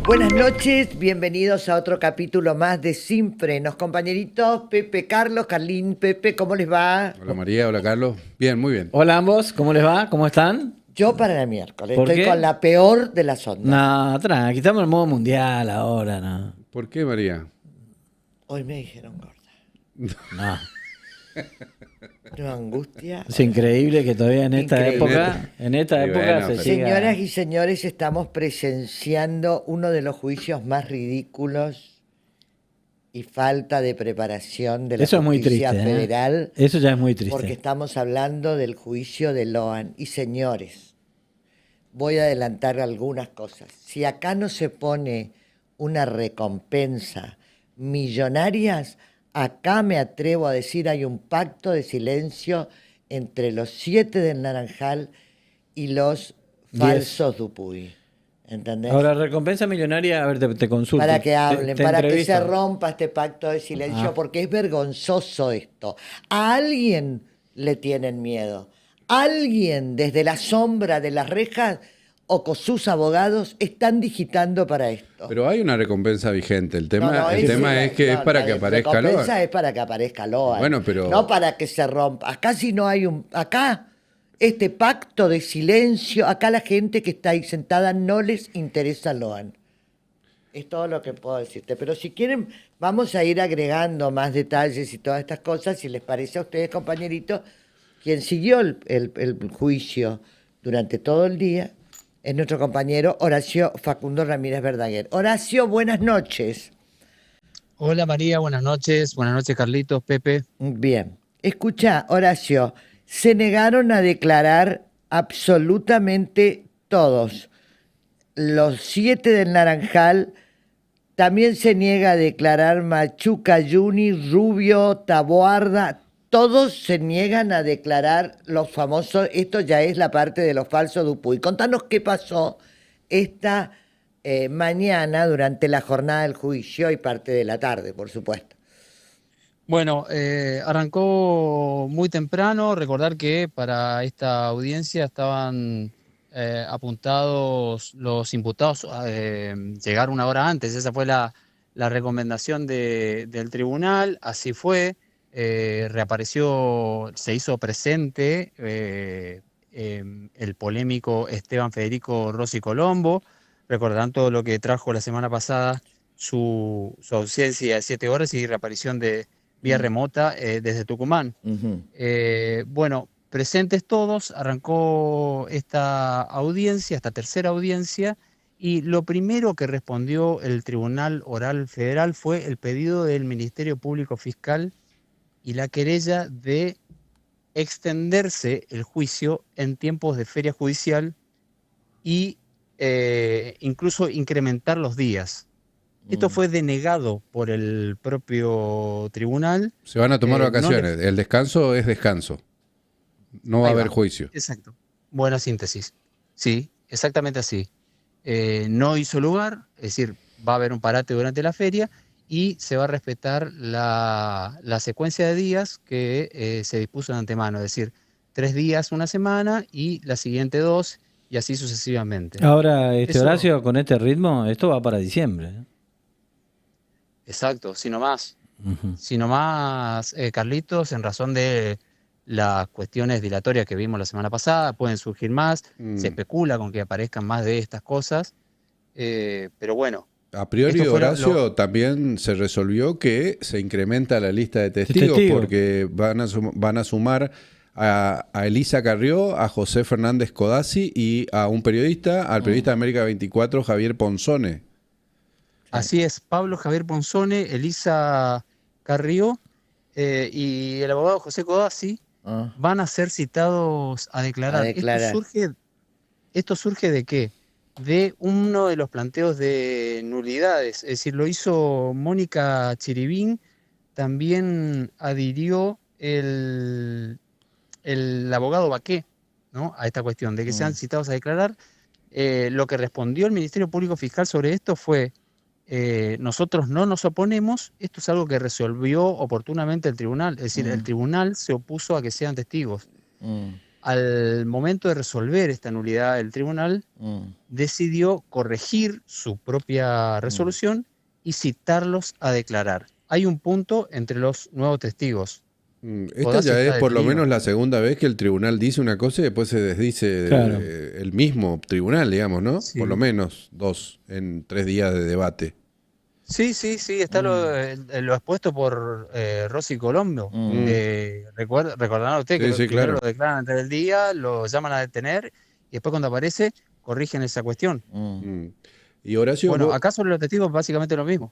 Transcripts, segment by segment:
Buenas noches, bienvenidos a otro capítulo más de Sin Frenos. Compañeritos, Pepe, Carlos, Carlín, Pepe, ¿cómo les va? Hola María, hola Carlos. Bien, muy bien. Hola ambos, ¿cómo les va? ¿Cómo están? Yo para el miércoles, ¿Por estoy qué? con la peor de las ondas. No, tranqui, estamos en modo mundial ahora, ¿no? ¿Por qué María? Hoy me dijeron gorda. No. Una angustia. Es increíble que todavía en esta Increíble. época, Y bueno, se pero- siga. Señoras y señores, estamos presenciando uno de los juicios más ridículos y falta de preparación de la Eso es muy justicia triste, ¿eh? federal. Eso ya es muy triste. Porque estamos hablando del juicio de Loan. Y señores, voy a adelantar algunas cosas. Si acá no se pone una recompensa millonarias, acá me atrevo a decir hay un pacto de silencio entre los 7 del Naranjal y los 10. falsos Dupuy. ¿Entendés? Ahora, recompensa millonaria, a ver, te consulto. Para que hablen, Te para que se entrevisto. rompa este pacto de silencio, Ah. porque es vergonzoso esto. A alguien le tienen miedo. Alguien desde la sombra de las rejas o con sus abogados están digitando para esto. Pero hay una recompensa vigente. El tema, el ese tema la- es que es no, para la que de aparezca recompensa Loan. es para que aparezca Loan. Bueno, pero- No para que se rompa. Acá si no hay un... Acá, este pacto de silencio, acá la gente que está ahí sentada no les interesa Loan. Es todo lo que puedo decirte. Pero si quieren, vamos a ir agregando más detalles y todas estas cosas. Si les parece a ustedes, compañeritos, quien siguió el juicio durante todo el día es nuestro compañero Horacio Facundo Ramírez Verdaguer. Horacio, buenas noches. Hola María, buenas noches Carlitos, Pepe. Bien. Escucha, Horacio, se negaron a declarar absolutamente todos. Los 7 del Naranjal, también se niega a declarar Machuca, Juni, Rubio, Taboarda, todos se niegan a declarar los famosos, esto ya es la parte de los falsos Dupuy. Contanos qué pasó esta mañana durante la jornada del juicio y parte de la tarde, por supuesto. Bueno, arrancó muy temprano. Recordar que para esta audiencia estaban apuntados los imputados a llegar una hora antes. Esa fue la recomendación del tribunal. Así fue. Reapareció, se hizo presente el polémico Esteban Federico Rossi Colombo. Recordarán todo lo que trajo la semana pasada su ausencia de 7 horas y reaparición de vía remota desde Tucumán. Ujú. Bueno, presentes todos, arrancó esta audiencia, esta tercera audiencia, y lo primero que respondió el Tribunal Oral Federal fue el pedido del Ministerio Público Fiscal y la querella de extenderse el juicio en tiempos de feria judicial y incluso incrementar los días. Esto fue denegado por el propio tribunal. Se van a tomar No vacaciones. El descanso es descanso. No va a Ahí haber va. juicio. Exacto. Buena síntesis. Sí, exactamente así. No hizo lugar, es decir, va a haber un parate durante la feria y se va a respetar la secuencia de días que se dispuso de antemano, es decir, 3 días una semana y la siguiente 2 y así sucesivamente. Ahora, Eso- Horacio, con este ritmo, esto va para diciembre, ¿eh? Exacto, sino más. Ujú. Sino más, Carlitos, en razón de las cuestiones dilatorias que vimos la semana pasada, pueden surgir más, se especula con que aparezcan más de estas cosas, pero bueno, A priori, esto fue Horacio, también se resolvió que se incrementa la lista de testigos Testigos. porque van a sumar a Elisa Carrió, a José Fernández Codazzi y a un periodista, al periodista de América 24, Javier Ponzone. así es, Pablo Javier Ponzone, Elisa Carrió y el abogado José Codazzi Ah, van a ser citados a declarar. A declarar. ¿Esto surge de qué? De uno de los planteos de nulidades, es decir, lo hizo Mónica Chiribín, también adhirió el abogado Baqué, ¿no?, a esta cuestión de que sean citados a declarar. Lo que respondió el Ministerio Público Fiscal sobre esto fue: nosotros no nos oponemos, esto es algo que resolvió oportunamente el tribunal, es decir, el tribunal se opuso a que sean testigos. al momento de resolver esta nulidad, el tribunal decidió corregir su propia resolución y citarlos a declarar. Hay un punto entre los nuevos testigos. Esta Codazzi ya es está por lo detenido. menos la segunda vez que el tribunal dice una cosa y después se desdice Claro. el mismo tribunal, digamos, ¿no? Sí. Por lo menos 2 en 3 días de debate. Sí, está lo expuesto por Rosy Colombo. Recordarán ustedes que Sí, sí, primero claro. lo declaran antes del día, lo llaman a detener y después cuando aparece corrigen esa cuestión. Y Horacio, Bueno, vos- acá sobre los testigos básicamente lo mismo.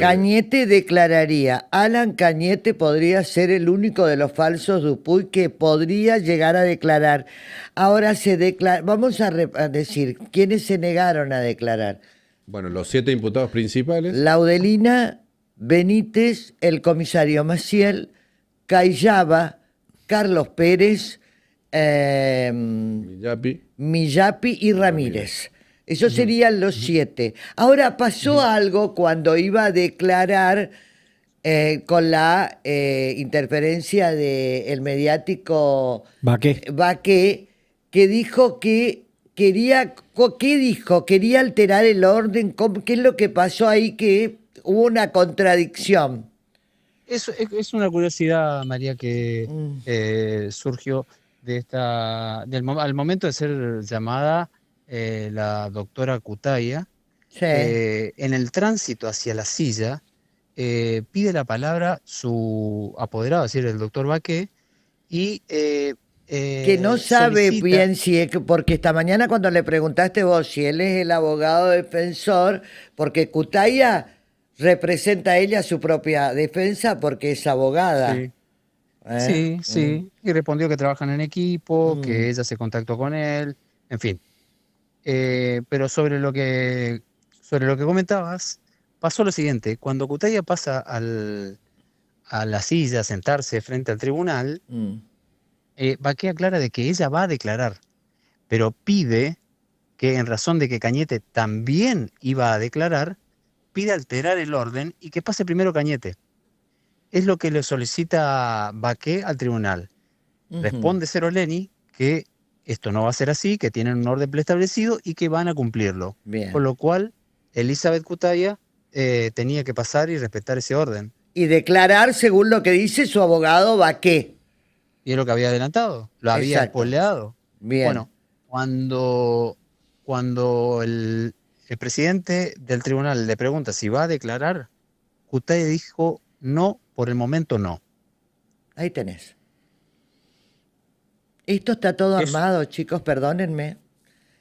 Cañete declararía. Alan Cañete podría ser el único de los falsos Dupuy que podría llegar a declarar. Ahora se declara. Vamos a decir quiénes se negaron a declarar. bueno, los 7 imputados principales. Laudelina, Benítez, el comisario Maciel, Cayaba, Carlos Pérez, Millapi. Millapi y Ramírez. Esos serían los 7. Ahora pasó algo cuando iba a declarar con la interferencia del mediático Baqué. Baqué, que dijo que quería, ¿qué dijo? Quería alterar el orden. ¿Qué es lo que pasó ahí? Que hubo una contradicción. Es una curiosidad, María, que surgió al momento de ser llamada la doctora Cutaya, Sí. en el tránsito hacia la silla, pide la palabra su apoderado, es decir, el doctor Baqué, y Que no sabe solicita. bien si es que, porque esta mañana cuando le preguntaste vos si él es el abogado defensor, porque Cutaya representa a ella su propia defensa porque es abogada. Sí. ¿Eh? Sí, y respondió que trabajan en equipo, que ella se contactó con él, en fin. Pero sobre lo que comentabas, pasó lo siguiente: cuando Cutaya pasa a la silla a sentarse frente al tribunal, Baqué aclara de que ella va a declarar, pero pide que, en razón de que Cañete también iba a declarar, pide alterar el orden y que pase primero Cañete. Es lo que le solicita Baqué al tribunal. Responde Seroleni que esto no va a ser así, que tienen un orden preestablecido y que van a cumplirlo. Bien. Con lo cual, Elizabeth Cutaya tenía que pasar y respetar ese orden. Y declarar según lo que dice su abogado Baqué. Y es lo que había adelantado, lo había Exacto. spoileado. Bien. Bueno, cuando el presidente del tribunal le pregunta si va a declarar, Cutaya dijo no, por el momento no. Ahí tenés. Esto está todo armado, chicos, perdónenme.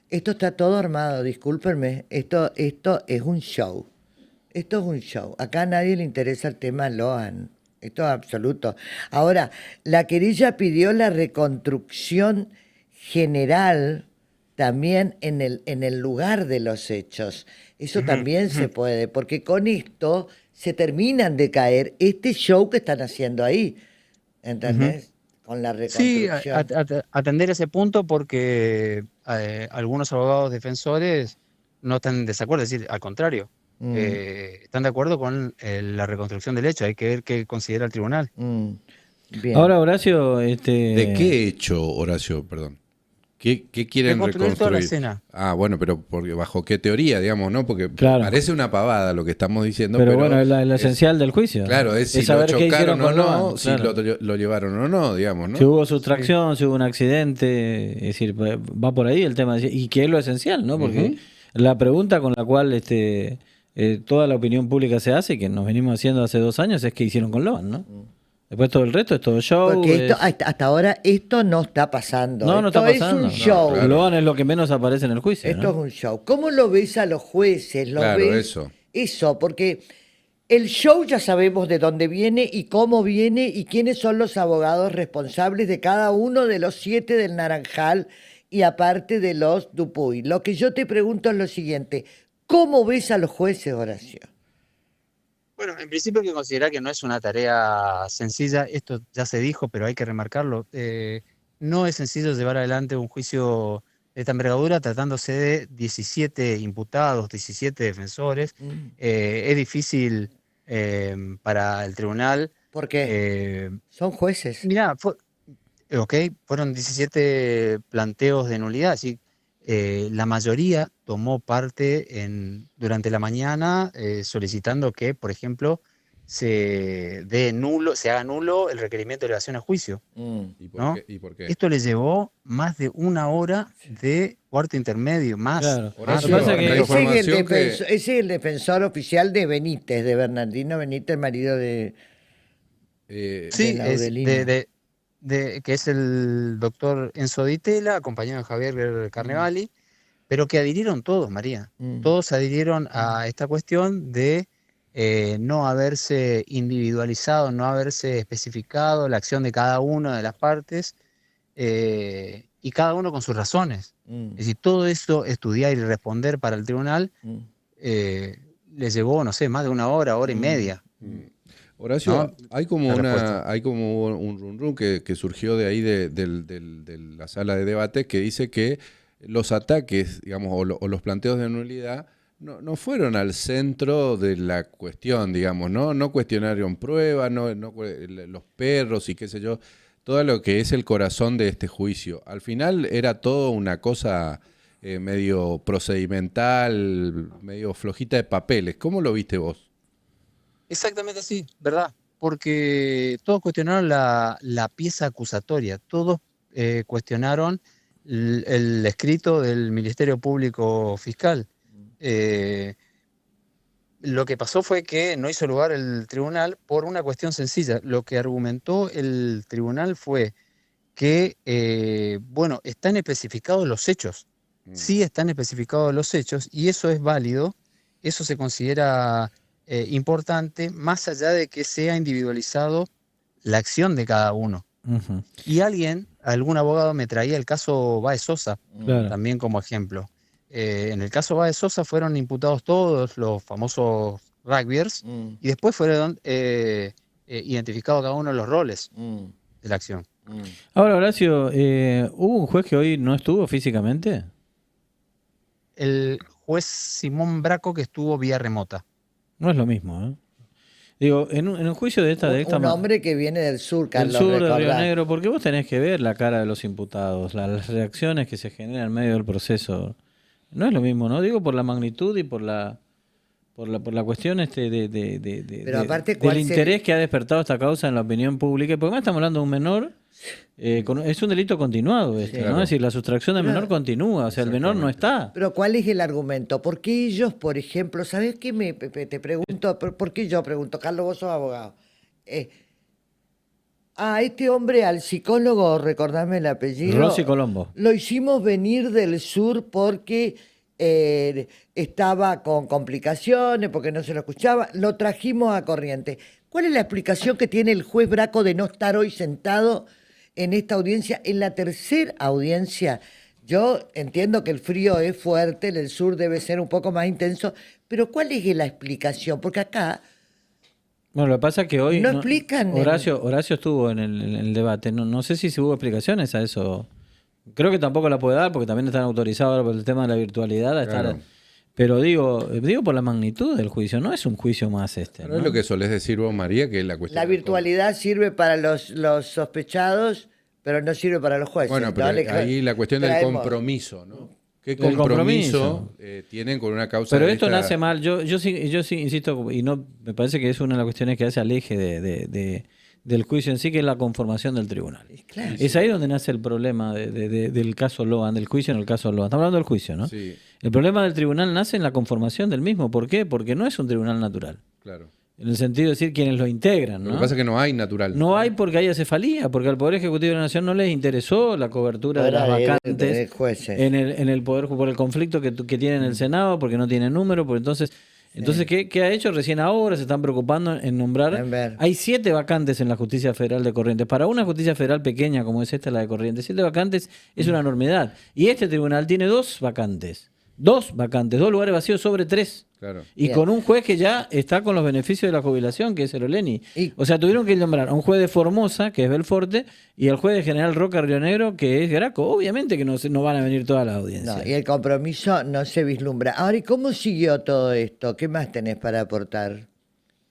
Esto está todo armado, discúlpenme. Esto es un show. Esto es un show. Acá a nadie le interesa el tema Loan. Esto es absoluto. Ahora, la querella pidió la reconstrucción general también en el lugar de los hechos. Eso también se puede, porque con esto se terminan de caer este show que están haciendo ahí. ¿Entendés? Con la Sí, reconstrucción. atender ese punto porque algunos abogados defensores no están en desacuerdo, es decir, al contrario, están de acuerdo con la reconstrucción del hecho, hay que ver qué considera el tribunal. Bien. Ahora, Horacio, ¿De qué hecho, Horacio? Perdón. ¿Qué quieren Reconstruir toda la reconstruir? escena. Ah, bueno, pero bajo qué teoría, digamos, ¿no? Porque Claro. parece una pavada lo que estamos diciendo, pero pero bueno, es lo esencial del juicio. Claro, es si lo saber qué hicieron chocaron o con no, Loan, si claro. lo llevaron o no, digamos, ¿no? Si hubo sustracción, si hubo un accidente, es decir, va por ahí el tema, y que es lo esencial, ¿no? Porque la pregunta con la cual toda la opinión pública se hace, que nos venimos haciendo hace 2 años, es qué hicieron con Loan, ¿no? Después todo el resto es todo show. Porque esto, hasta ahora esto no está pasando. No esto está pasando. es un show. claro. Loan es lo que menos aparece en el juicio, Esto ¿no? es un show. ¿Cómo lo ves a los jueces? ¿Lo Claro, ves? eso. Eso, porque el show ya sabemos de dónde viene y cómo viene y quiénes son los abogados responsables de cada uno de los 7 del Naranjal y aparte de los Dupuy. Lo que yo te pregunto es lo siguiente: ¿cómo ves a los jueces, Horacio? Bueno, en principio hay que considerar que no es una tarea sencilla, esto ya se dijo, pero hay que remarcarlo. No es sencillo llevar adelante un juicio de esta envergadura tratándose de 17 imputados, 17 defensores. Es difícil para el tribunal. ¿Por qué? Son jueces. Mirá, Ok, fueron 17 planteos de nulidad, así la mayoría tomó parte durante la mañana solicitando que, por ejemplo, se haga nulo el requerimiento de elevación a juicio, ¿Y por ¿no? qué? ¿Y por qué? Esto le llevó más de una hora de cuarto intermedio, más. Claro. Horacio, Lo que pasa la que- información que... ese es el defensor oficial de Benítez, de Bernardino Benítez, marido de Sí, Laudelino. que es el doctor Enzo Di Tella, acompañado de Javier Carnevali, pero que adhirieron todos, María. Todos adhirieron a esta cuestión de no haberse individualizado, no haberse especificado la acción de cada una de las partes y cada uno con sus razones. Es decir, todo eso, estudiar y responder para el tribunal, les llevó, no sé, más de una hora, hora y media. Horacio, ¿No? hay como La una, respuesta. hay como un run run que surgió de ahí de la sala de debate que dice que los ataques, digamos, o los planteos de nulidad no fueron al centro de la cuestión, digamos, ¿no? No cuestionaron pruebas, los perros y qué sé yo, todo lo que es el corazón de este juicio. Al final era todo una cosa medio procedimental, medio flojita de papeles. ¿Cómo lo viste vos? Exactamente así, ¿verdad? Porque todos cuestionaron la pieza acusatoria, todos cuestionaron el escrito del Ministerio Público Fiscal. Lo que pasó fue que no hizo lugar el tribunal por una cuestión sencilla. Lo que argumentó el tribunal fue que, bueno, están especificados los hechos. Sí están especificados los hechos y eso es válido, eso se considera importante, más allá de que sea individualizado la acción de cada uno. Ujú. Y algún abogado me traía el caso Báez Sosa, Claro. también como ejemplo. En el caso Báez Sosa fueron imputados todos los famosos rugbyers y después fueron identificados cada uno de los roles de la acción. Ahora, Horacio, ¿hubo un juez que hoy no estuvo físicamente? El juez Simón Braco, que estuvo vía remota. No es lo mismo, ¿eh? Digo, en un juicio de esta Un hombre que viene del sur, del Carlos, sur de Río recordá. Negro, porque vos tenés que ver la cara de los imputados, las reacciones que se generan en medio del proceso. No es lo mismo, ¿no? Digo por la magnitud y por la cuestión Pero aparte, del ¿cuál interés que ha despertado esta causa en la opinión pública. Porque además estamos hablando de un menor, es un delito continuado este, ¿no? Claro. Es decir, la sustracción del menor continúa, o sea, el menor no está. Pero ¿cuál es el argumento? ¿Por qué ellos, por ejemplo, sabes qué te pregunto? ¿Por qué yo pregunto? Carlos, vos sos abogado. A este hombre, al psicólogo, recordame el apellido. Rossi Colombo. Lo hicimos venir del sur porque estaba con complicaciones, porque no se lo escuchaba. Lo trajimos a Corrientes. ¿Cuál es la explicación que tiene el juez Braco de no estar hoy sentado en esta audiencia? En la tercera audiencia, yo entiendo que el frío es fuerte, en el sur debe ser un poco más intenso, pero ¿cuál es la explicación? Porque acá Bueno, lo que pasa es que hoy no explican. Horacio estuvo en el debate. No sé si hubo explicaciones a eso. Creo que tampoco la puede dar porque también están autorizados ahora por el tema de la virtualidad a estar. Claro. Pero digo por la magnitud del juicio, no es un juicio más este. Pero ¿no? es lo que solés decir vos, María, que es la cuestión. La virtualidad sirve para los sospechados, pero no sirve para los jueces. Bueno, pero Dale, ahí la cuestión del traemos. compromiso, ¿no? ¿Qué El compromiso compromiso. tienen con una causa Pero de esto esta? nace mal. Yo sí insisto, y no me parece que es una de las cuestiones que hace al eje del juicio en sí, que es la conformación del tribunal. Claro. Es ahí donde nace el problema del caso Loan, del juicio en el caso Loan. Estamos hablando del juicio, ¿no? Sí, El problema del tribunal nace en la conformación del mismo. ¿Por qué? Porque no es un tribunal natural. claro. En el sentido de decir quienes lo integran, Lo ¿no? que pasa es que no hay natural. No hay porque hay acefalía, porque al Poder Ejecutivo de la Nación no les interesó la cobertura de las Fuera de vacantes jueces. en el Poder, por el conflicto que tiene en el Senado, porque no tiene número, por entonces, ¿qué ha hecho? Recién ahora se están preocupando en nombrar. En ver. Hay 7 vacantes en la Justicia Federal de Corrientes. Para una Justicia Federal pequeña como es esta, la de Corrientes, 7 vacantes es una enormidad. Y este tribunal tiene 2 vacantes. 2 lugares vacíos sobre 3. Claro. Y Bien. con un juez que ya está con los beneficios de la jubilación, que es el Oleni. Y- O sea, tuvieron que nombrar a un juez de Formosa, que es Belforte, y al juez de General Roca Río Negro, que es Graco. Obviamente que no van a venir todas las audiencias. No, y el compromiso no se vislumbra. Ahora, ¿y cómo siguió todo esto? ¿Qué más tenés para aportar?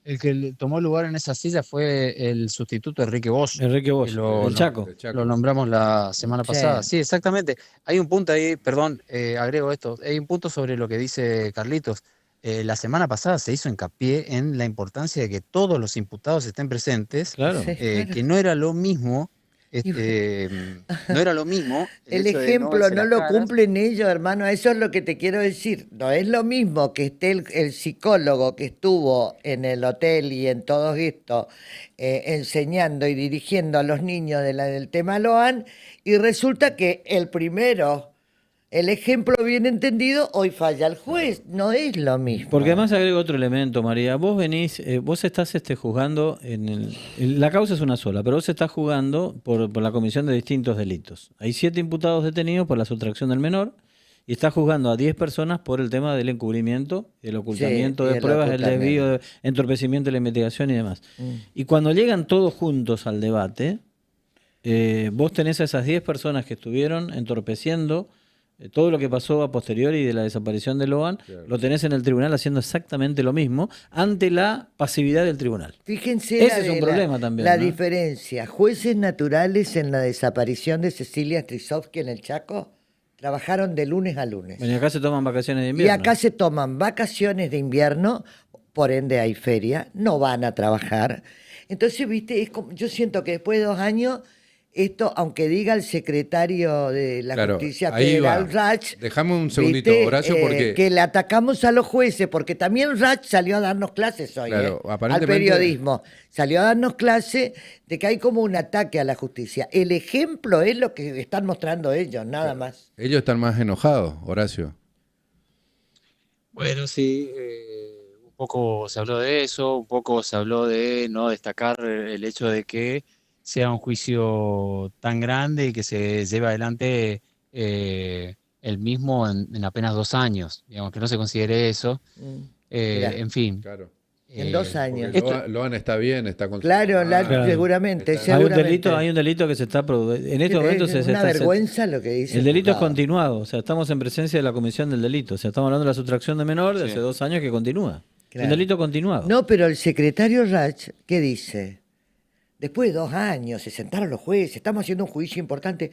El que tomó lugar en esa silla fue el sustituto Enrique Bosch, Enrique que Bosch, el Chaco. De Chaco. lo nombramos la semana Sí. pasada. Sí, exactamente. Hay un punto ahí, perdón, agrego esto, hay un punto sobre lo que dice Carlitos. La semana pasada se hizo hincapié en la importancia de que todos los imputados estén presentes, Claro. Sí, claro. que no era lo mismo, Y- no era lo mismo El hecho de no ejemplo verse no las lo caras. cumplen ellos, hermano. Eso es lo que te quiero decir. No es lo mismo que esté el psicólogo que estuvo en el hotel y en todo esto enseñando y dirigiendo a los niños del tema Loan, y resulta que el primero, el ejemplo bien entendido, hoy falla el juez. No es lo mismo. Porque además agrego otro elemento, María. Vos venís, vos estás juzgando la causa es una sola, pero vos estás juzgando por la comisión de distintos delitos. Hay 7 imputados detenidos por la sustracción del menor y estás juzgando a 10 personas por el tema del encubrimiento, el ocultamiento y de el pruebas, el ocultamiento. desvío, entorpecimiento de la investigación y demás. Mm. Y cuando llegan todos juntos al debate, vos tenés a esas 10 personas que estuvieron entorpeciendo todo lo que pasó a posteriori de la desaparición de Loan, Claro. lo tenés en el tribunal haciendo exactamente lo mismo ante la pasividad del tribunal. Fíjense Ese es un problema también, la ¿no? diferencia. Jueces naturales en la desaparición de Cecilia Strisovsky en el Chaco trabajaron de lunes a lunes. Bueno, y acá se toman vacaciones de Y invierno. acá se toman vacaciones de invierno, por ende hay feria, no van a trabajar. Entonces, viste, es como, yo siento que después de 2 años, esto, aunque diga el secretario de la Claro, Justicia ahí Federal, va. Rach, Dejame un segundito, viste, Horacio, porque que le atacamos a los jueces, porque también Rach salió a darnos clases hoy, Claro, al aparentemente- periodismo. Salió a darnos clases de que hay como un ataque a la justicia. El ejemplo es lo que están mostrando ellos, nada más. ellos están más enojados, Horacio. Bueno, sí, un poco se habló de eso, un poco se habló de no destacar el hecho de que sea un juicio tan grande y que se lleve adelante el mismo en apenas 2 años, digamos, que no se considere eso. Mm. Mirá. En fin, Claro. En 2 Porque años. Esto- Loan está bien, está con su Claro, mamá, Claro. seguramente, está- seguramente. Hay un delito que se está produciendo. En este momento Es se una está. vergüenza lo que dice El delito es juzgado. continuado, o sea, estamos en presencia de la comisión del delito. O sea, estamos hablando de la sustracción de menor de Sí. hace 2 años que continúa. Es Claro. un delito continuado. No, pero el secretario Rach, ¿qué dice? Después de 2 años se sentaron los jueces, estamos haciendo un juicio importante.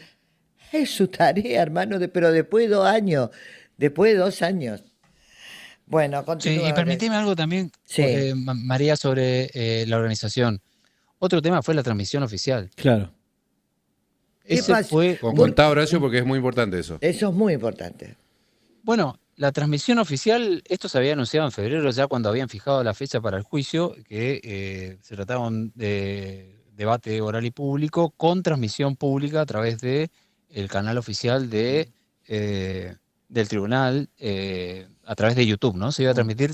Es su tarea, hermano, pero después de 2 años, después de 2 años. Bueno, sí, continúa. y permitime algo también, Sí. María, sobre la organización. Otro tema fue la transmisión oficial. Claro. ¿Qué Ese pasa? fue Contá, Horacio, porque es muy importante eso. Eso es muy importante. Bueno, la transmisión oficial, esto se había anunciado en febrero ya cuando habían fijado la fecha para el juicio, que se trataba de debate oral y público con transmisión pública a través de el canal oficial del tribunal, a través de YouTube, ¿no? Se iba a transmitir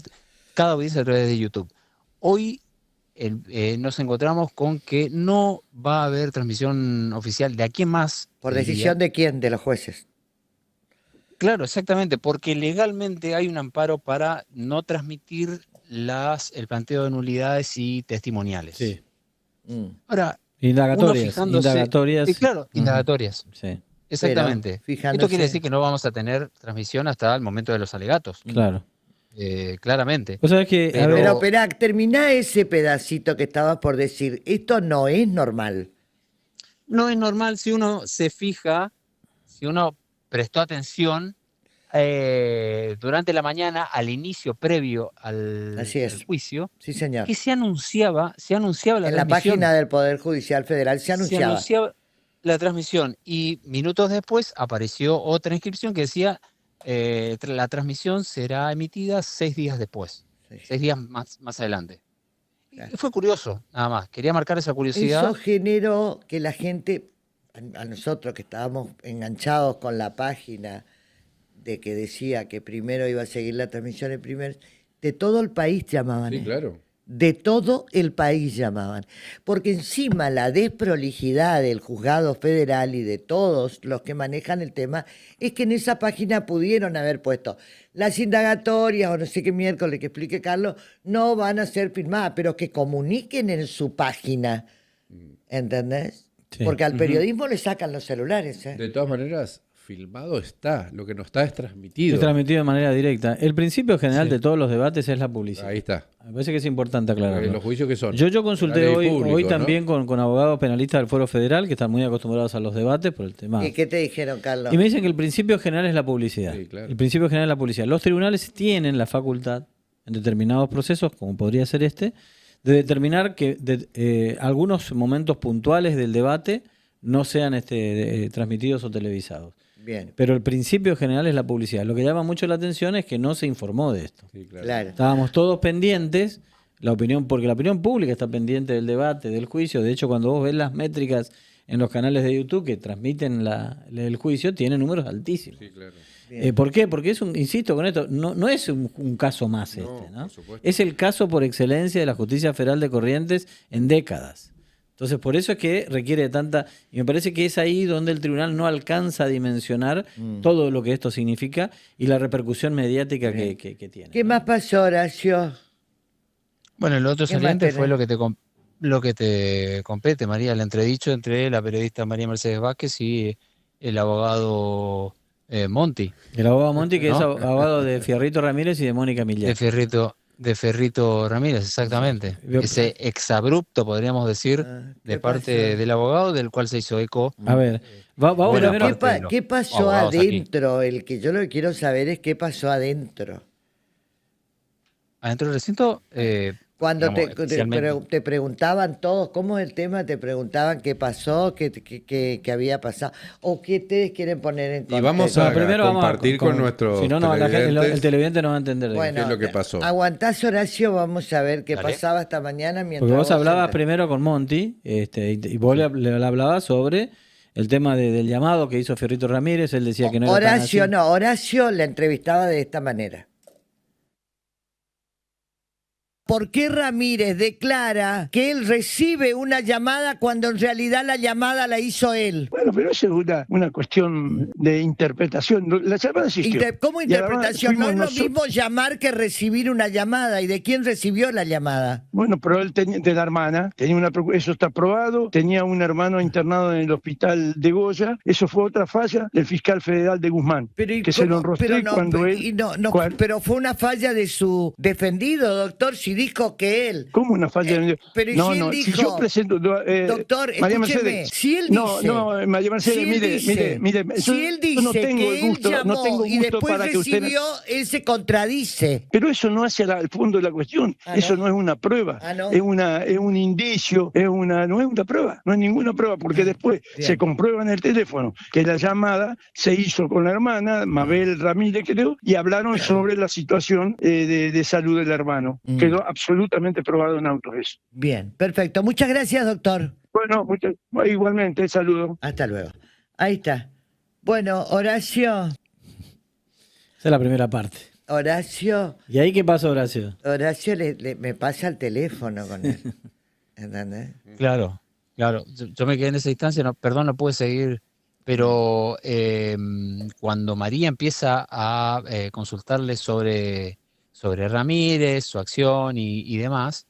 cada audiencia a través de YouTube. Hoy nos encontramos con que no va a haber transmisión oficial de aquí en más. ¿Por te diría. decisión de quién? De los jueces. Claro, exactamente, porque legalmente hay un amparo para no transmitir el planteo de nulidades y testimoniales. Sí. Mm. Ahora, Indagatorias. uno fijándose, Indagatorias. sí, claro, Ujú. indagatorias, Sí, exactamente. Esto fijándose- quiere decir que no vamos a tener transmisión hasta el momento de los alegatos, claro. claramente. Vos sabés que. Pero- Pero espera, terminá ese pedacito que estabas por decir. Esto no es normal. No es normal si uno se fija, si uno prestó atención durante la mañana al inicio previo al Así es. al juicio, Sí, señor. que se anunciaba la En la transmisión. página del Poder Judicial Federal se anunciaba. La transmisión y minutos después apareció otra inscripción que decía la transmisión será emitida 6 días después, Sí. 6 días más adelante. Claro. Y fue curioso, nada más. Quería marcar esa curiosidad. Eso generó que la gente, a nosotros que estábamos enganchados con la página de que decía que primero iba a seguir la transmisión el primer, de todo el país llamaban. Sí, claro. De todo el país llamaban. Porque encima la desprolijidad del juzgado federal y de todos los que manejan el tema es que en esa página pudieron haber puesto las indagatorias o no sé qué miércoles que explique Carlos, no van a ser firmadas, pero que comuniquen en su página. ¿Entendés? Sí. Porque al periodismo le sacan los celulares. ¿Eh? De todas maneras, filmado está, lo que no está es transmitido. Es transmitido de manera directa. El principio general de todos los debates es la publicidad. Ahí está. Me parece que es importante aclararlo. ¿Los juicios que son? Yo consulté Penales hoy, públicos, hoy ¿no? también con abogados penalistas del Fuero Federal que están muy acostumbrados a los debates por el tema. ¿Y qué te dijeron, Carlos? Y me dicen que el principio general es la publicidad. Sí, claro. El principio general es la publicidad. Los tribunales tienen la facultad, en determinados procesos, como podría ser este, de determinar que algunos momentos puntuales del debate no sean transmitidos o televisados. Bien, Pero el principio general es la publicidad. Lo que llama mucho la atención es que no se informó de esto. Sí, claro. claro. Estábamos todos pendientes, porque la opinión pública está pendiente del debate, del juicio. De hecho, cuando vos ves las métricas en los canales de YouTube que transmiten el juicio, tienen números altísimos. Sí, claro. ¿Por qué? Porque insisto con esto, no es un caso más ¿no? Por supuesto. Es el caso por excelencia de la justicia federal de Corrientes en décadas. Entonces, por eso es que requiere de tanta... Y me parece que es ahí donde el tribunal no alcanza a dimensionar todo lo que esto significa y la repercusión mediática que tiene. ¿Qué más pasó, Horacio? Bueno, el otro ¿Qué más saliente tenés? fue lo que te compete, María, el entredicho entre la periodista María Mercedes Vázquez y el abogado Monti, El abogado Monti, que ¿no? es abogado de Fierrito Ramírez y de Mónica Millán. de Ferrito Ramírez, exactamente. Ese exabrupto, podríamos decir, Ah, ¿qué de parte pasó? del abogado, del cual se hizo eco. A ver, vamos Buena Pero primero... parte de los ¿qué pasó abogados aquí. adentro? El que yo lo que quiero saber es qué pasó adentro. Adentro del recinto, Cuando digamos, especialmente- te preguntaban todos, ¿cómo es el tema? Te preguntaban qué pasó, qué había pasado, o qué ustedes quieren poner en contexto. Y vamos a primero vamos a compartir con nuestros Si no, el televidentes. televidente no va a entender de qué. Bueno, ¿Qué es lo que pasó? Aguantás, Horacio, vamos a ver qué Dale. pasaba esta mañana mientras Porque vos hablabas entras. primero con Monti y vos le hablabas sobre el tema del llamado que hizo Fierrito Ramírez. Él decía que no era tan Horacio, así. no, Horacio la entrevistaba de esta manera. ¿Por qué Ramírez declara que él recibe una llamada cuando en realidad la llamada la hizo él? Bueno, pero eso es una cuestión de interpretación. La llamada existió. ¿Cómo Y además interpretación? No fuimos es lo nosotros- mismo llamar que recibir una llamada. ¿Y de quién recibió la llamada? Bueno, pero él tenía, de la hermana, eso está probado, tenía un hermano internado en el hospital de Goya, eso fue otra falla del fiscal federal de Guzmán, Pero, ¿y que se cómo? lo enrostré Pero no, cuando y él... no, cual- pero fue una falla de su defendido, doctor, si dijo que él... ¿Cómo una falla? pero ¿y no, si él no, dijo, si yo presento... doctor, María escúcheme, Mercedes, si él no, dice... no, María Mercedes, si él mire, dice, mire, si yo- él yo dice no tengo que el gusto, él llamó no tengo y gusto después para que usted... recibió, él se contradice. Pero eso no hace al fondo de la cuestión. Ah, Eso ¿no? no es una prueba. Ah, ¿no? Es un indicio, no es una prueba, no es ninguna prueba, porque después Bien. se comprueba en el teléfono que la llamada se hizo con la hermana, Mabel Ramírez, creo, y hablaron sobre la situación de salud del hermano. Quedó absolutamente probado en autos eso. Bien, perfecto. Muchas gracias, doctor. Bueno, igualmente, saludo. Hasta luego. Ahí está. Bueno, Horacio, Esa es la primera parte. Horacio ¿Y ahí qué pasó, Horacio? me pasa el teléfono con él. ¿Entendés? Claro. Yo me quedé en esa instancia, perdón, no pude seguir, pero cuando María empieza a consultarle sobre Ramírez, su acción y demás,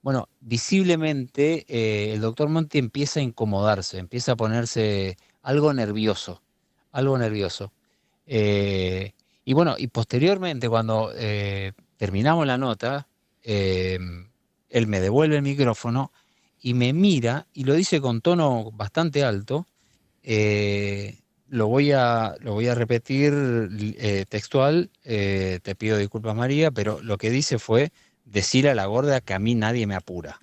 bueno, visiblemente el doctor Monti empieza a incomodarse, empieza a ponerse algo nervioso. Y bueno, y posteriormente cuando terminamos la nota, él me devuelve el micrófono y me mira y lo dice con tono bastante alto. Lo voy a repetir textual. Te pido disculpas, María, pero lo que dice fue: decirle a la gorda que a mí nadie me apura.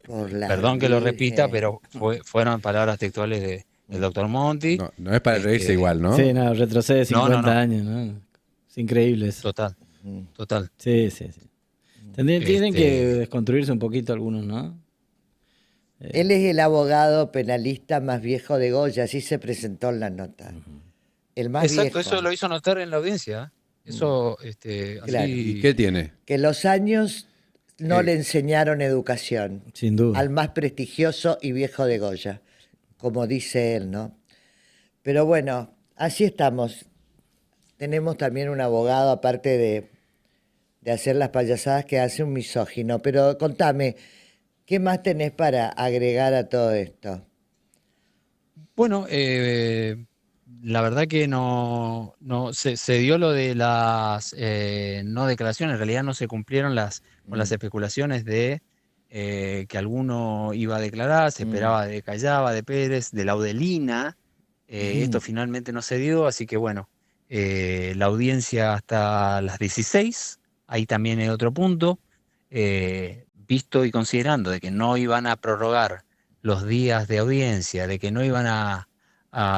Perdón que lo repita, pero fueron palabras textuales del doctor Monti. No es para reírse igual, ¿no? Sí, no, retrocede 50 No. años, ¿no? Es increíble eso. Total. Sí. Tienen que desconstruirse un poquito algunos, ¿no? Él es el abogado penalista más viejo de Goya, así se presentó en la nota. El más Exacto, viejo. eso lo hizo notar en la audiencia. Eso, Claro. ¿Y qué tiene? Que los años no le enseñaron educación Sin duda. al más prestigioso y viejo de Goya, como dice él, ¿no? Pero bueno, así estamos. Tenemos también un abogado, aparte de hacer las payasadas, que hace un misógino. Pero contame, ¿Qué más tenés para agregar a todo esto? Bueno, la verdad que se dio lo de las no declaraciones, en realidad no se cumplieron con las especulaciones de que alguno iba a declarar, se esperaba de Callaba, de Pérez, de Laudelina. Esto finalmente no se dio, así que bueno, la audiencia hasta las 16, ahí también hay otro punto, visto y considerando de que no iban a prorrogar los días de audiencia, de que no iban a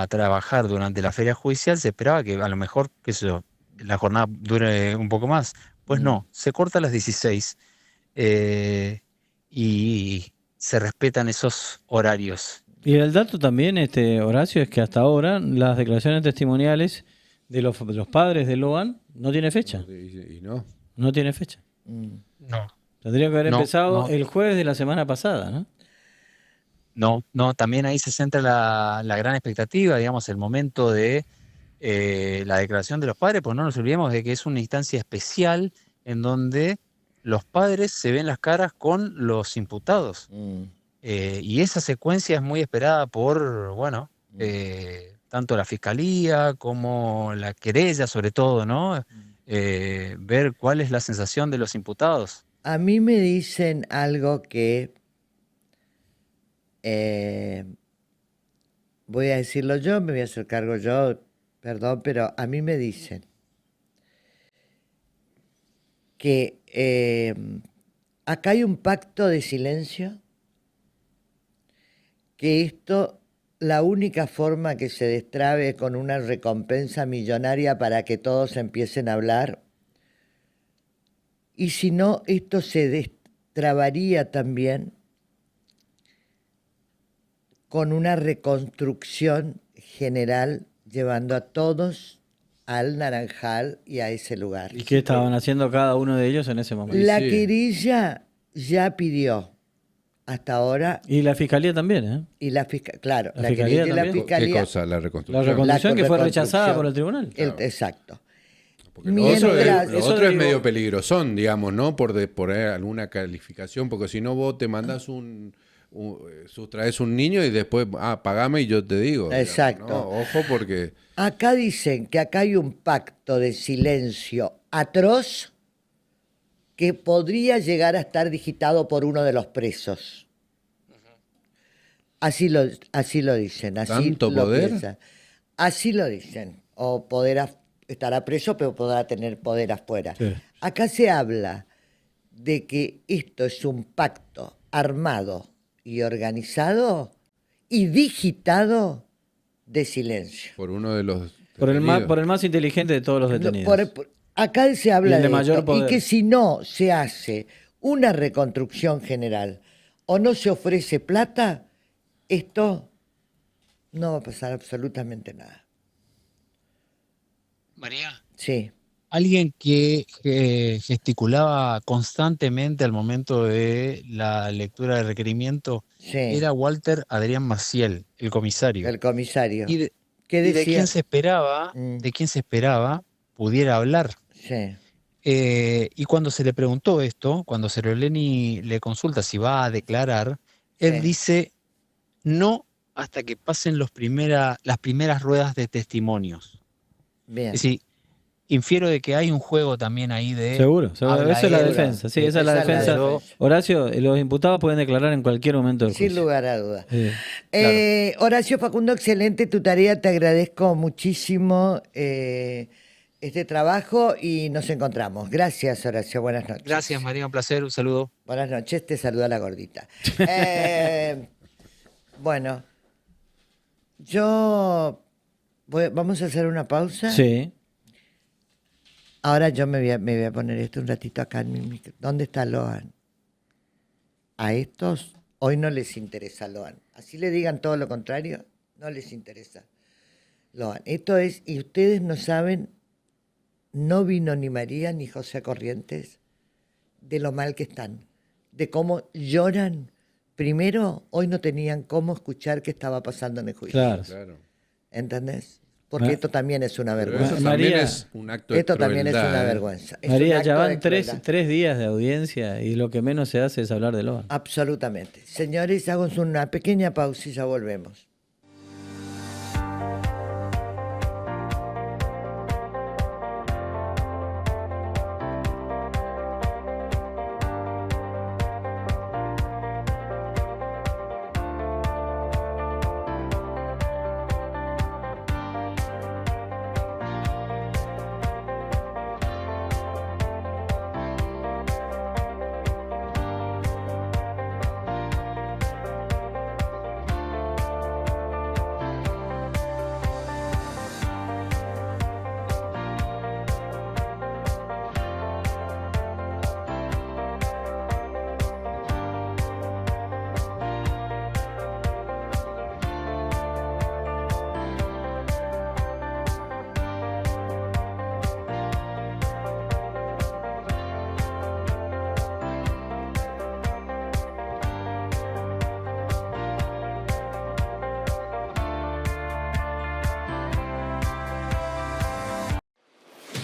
trabajar durante la feria judicial, se esperaba que a lo mejor, qué sé yo, la jornada dure un poco más. Pues no, se corta a las 16 y se respetan esos horarios. Y el dato también, Horacio, es que hasta ahora las declaraciones testimoniales de los padres de Loan no tiene fecha. Y no. No tiene fecha. No. Tendría que haber No, empezado no. el jueves de la semana pasada, ¿no? No, también ahí se centra la gran expectativa, digamos, el momento de la declaración de los padres, pues no nos olvidemos de que es una instancia especial en donde los padres se ven las caras con los imputados. Y esa secuencia es muy esperada por, bueno, tanto la fiscalía como la querella, sobre todo, ¿no? Ver cuál es la sensación de los imputados. A mí me dicen algo que voy a decirlo yo, me voy a hacer cargo yo, perdón, pero a mí me dicen que acá hay un pacto de silencio, que esto, la única forma que se destrabe es con una recompensa millonaria para que todos empiecen a hablar, y si no, esto se destrabaría también con una reconstrucción general llevando a todos al Naranjal y a ese lugar. ¿Y qué estaban haciendo cada uno de ellos en ese momento? La sí. querella ya pidió hasta ahora, Y la fiscalía también, ¿eh? y la fiscalía, claro, ¿La la fiscalía querella y la también? ¿Qué fiscalía. cosa? La La reconstrucción. reconstrucción que fue reconstrucción, rechazada por el tribunal. Exacto. Porque lo otro, Mientras- lo eso otro es derivó- medio peligrosón, digamos, ¿no? Por alguna calificación, porque si no vos te mandás sustraes un niño y después, pagame y yo te digo. digamos, Exacto. ¿no? Ojo porque... Acá dicen que acá hay un pacto de silencio atroz que podría llegar a estar digitado por uno de los presos. Así lo dicen, así ¿Tanto lo poder? piensan. Así lo dicen. O estará preso, pero podrá tener poder afuera. Sí. Acá se habla de que esto es un pacto armado y organizado y digitado de silencio. Por uno de los... Por el detenidos. más inteligente de todos los detenidos. Acá se Y habla el de de mayor esto, y poder. que si no se hace una reconstrucción general o no se ofrece plata, esto no va a pasar absolutamente nada. María. Sí, Alguien que gesticulaba constantemente al momento de la lectura del requerimiento sí, era Walter Adrián Maciel, el comisario. el comisario. Y de, ¿Qué y decía? de quién se esperaba pudiera hablar. Sí, Y cuando se le preguntó esto, cuando Ceroleni le consulta si va a declarar, él sí. dice no hasta que pasen las primeras ruedas de testimonios. Bien. Es decir, infiero de que hay un juego también ahí de... Seguro. habla Esa es la él, defensa. Sí, esa es la Esa es la defensa. defensa. Horacio, los imputados pueden declarar en cualquier momento del Sin juicio. lugar a dudas. Sí. Horacio Facundo, excelente tu tarea, te agradezco muchísimo este trabajo y nos encontramos. Gracias, Horacio, buenas noches. Gracias, María, un placer, un saludo. Buenas noches, te saluda la gordita. Bueno, vamos a hacer una pausa. Sí. Ahora yo me voy a poner esto un ratito acá en mi micro. ¿Dónde está Loan? A estos hoy no les interesa Loan. Así le digan todo lo contrario, no les interesa Loan. Esto es, y ustedes no saben, no vino ni María ni José Corrientes de lo mal que están, de cómo lloran. Primero, hoy no tenían cómo escuchar qué estaba pasando en el juicio. Claro. Claro. ¿Entendés? porque esto también es una Pero vergüenza. eso también María, es un acto de Esto también es crueldad, una ¿eh? vergüenza. Es un María, acto ya de van crueldad. 3 días de audiencia y lo que menos se hace es hablar de Loan. Absolutamente. Señores, hago una pequeña pausa y ya volvemos.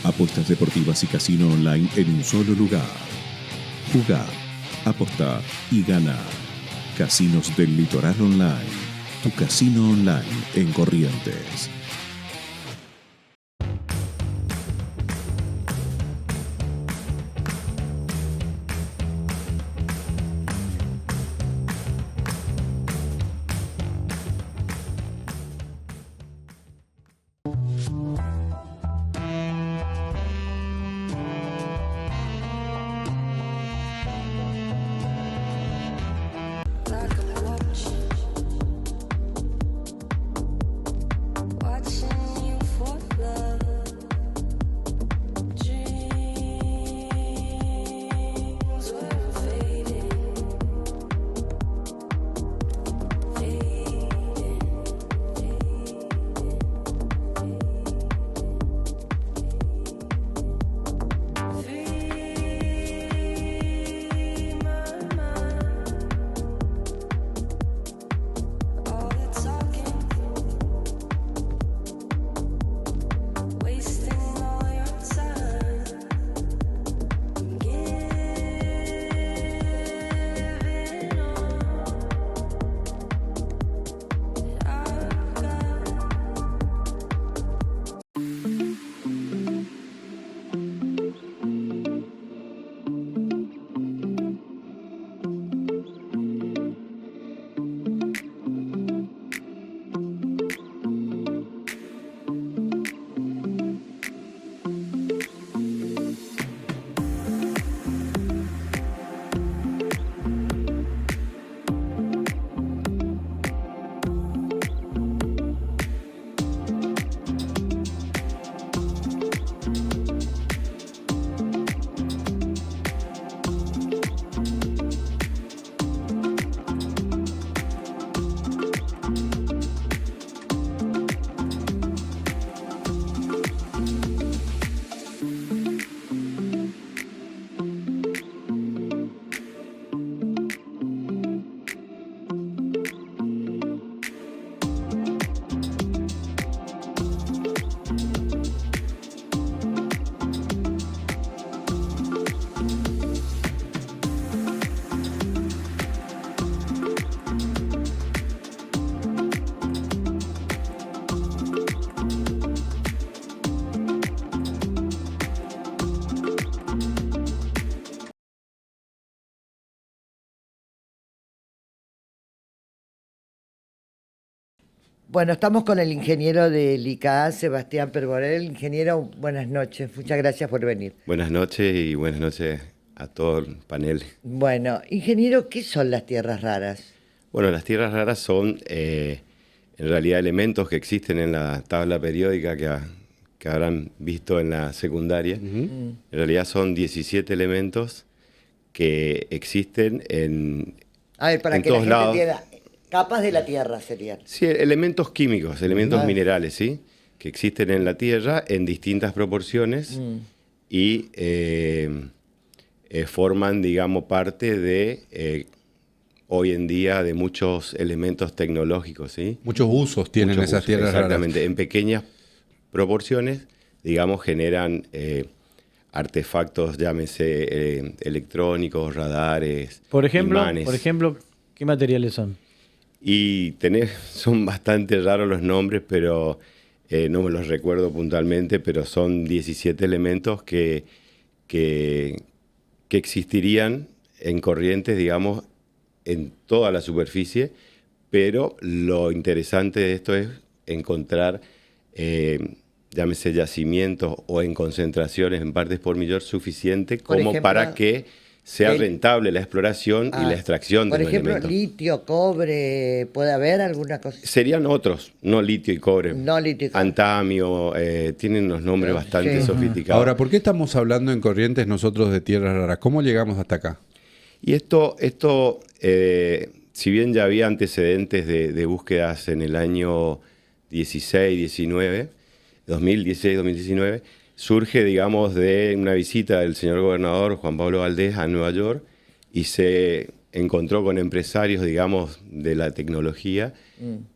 Apuestas deportivas y casino online en un solo lugar. Jugá, apostá y gana. Casinos del Litoral Online. Tu casino online en Corrientes. Bueno, estamos con el ingeniero del ICA, Sebastián Perborel. Ingeniero, buenas noches. Muchas gracias por venir. Buenas noches y buenas noches a todo el panel. Bueno, ingeniero, ¿qué son las tierras raras? Bueno, las tierras raras son en realidad elementos que existen en la tabla periódica que habrán visto en la secundaria. En realidad son 17 elementos que existen en A ver, para en que la todos gente lados. entienda, capas de la tierra serían. Sí, elementos químicos, elementos minerales, ¿sí? Que existen en la Tierra en distintas proporciones y forman, digamos, parte de, hoy en día, de muchos elementos tecnológicos, ¿sí? Muchos usos tienen Muchos esas usos, tierras raras. exactamente, en pequeñas proporciones, digamos, generan artefactos, llámese electrónicos, radares, Por ejemplo, imanes. ¿qué materiales son? Y son bastante raros los nombres, pero no me los recuerdo puntualmente, pero son 17 elementos que existirían en corrientes, digamos, en toda la superficie, pero lo interesante de esto es encontrar, llámese yacimientos o en concentraciones en partes por millón suficiente Por como ejemplo, para que sea rentable la exploración y la extracción de Por los ejemplo, elementos. litio, cobre, ¿puede haber alguna cosa? Serían otros, no litio y cobre. No litio y cobre. Antamio, tienen unos nombres bastante Sí. sofisticados. Ahora, ¿por qué estamos hablando en Corrientes nosotros de tierras raras? ¿Cómo llegamos hasta acá? Y esto si bien ya había antecedentes de búsquedas en el año 2016-2019, surge, digamos, de una visita del señor gobernador Juan Pablo Valdés a Nueva York y se encontró con empresarios, digamos, de la tecnología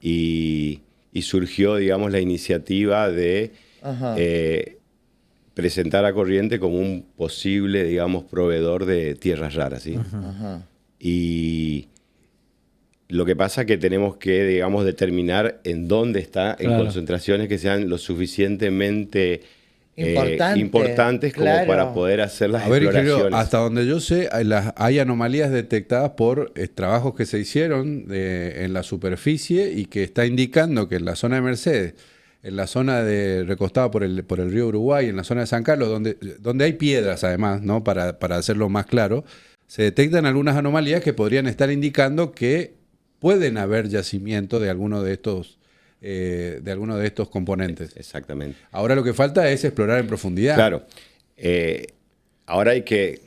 y surgió, digamos, la iniciativa de presentar a Corrientes como un posible, digamos, proveedor de tierras raras, ¿sí? Y lo que pasa es que tenemos que, digamos, determinar en dónde está, en concentraciones que sean lo suficientemente importantes como para poder hacer las exploraciones. Ingeniero, hasta donde yo sé, hay anomalías detectadas por trabajos que se hicieron en la superficie y que está indicando que en la zona de Mercedes, en la zona recostada por el río Uruguay, en la zona de San Carlos, donde hay piedras además, ¿no? Para hacerlo más claro, se detectan algunas anomalías que podrían estar indicando que pueden haber yacimiento de alguno de estos componentes. Exactamente. Ahora lo que falta es explorar en profundidad. Claro. Ahora hay que,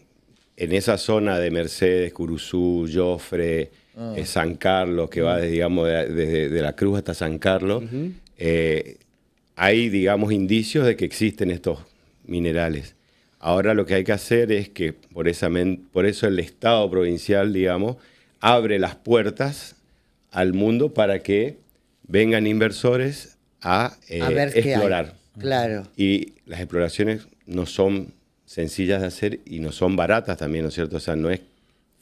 en esa zona de Mercedes, Curuzú, Jofre, San Carlos, que va, digamos, desde La Cruz hasta San Carlos, hay, digamos, indicios de que existen estos minerales. Ahora lo que hay que hacer es que, por eso el Estado provincial, digamos, abre las puertas al mundo para que vengan inversores a ver explorar. Claro. Y las exploraciones no son sencillas de hacer y no son baratas también, ¿no es cierto? O sea, no es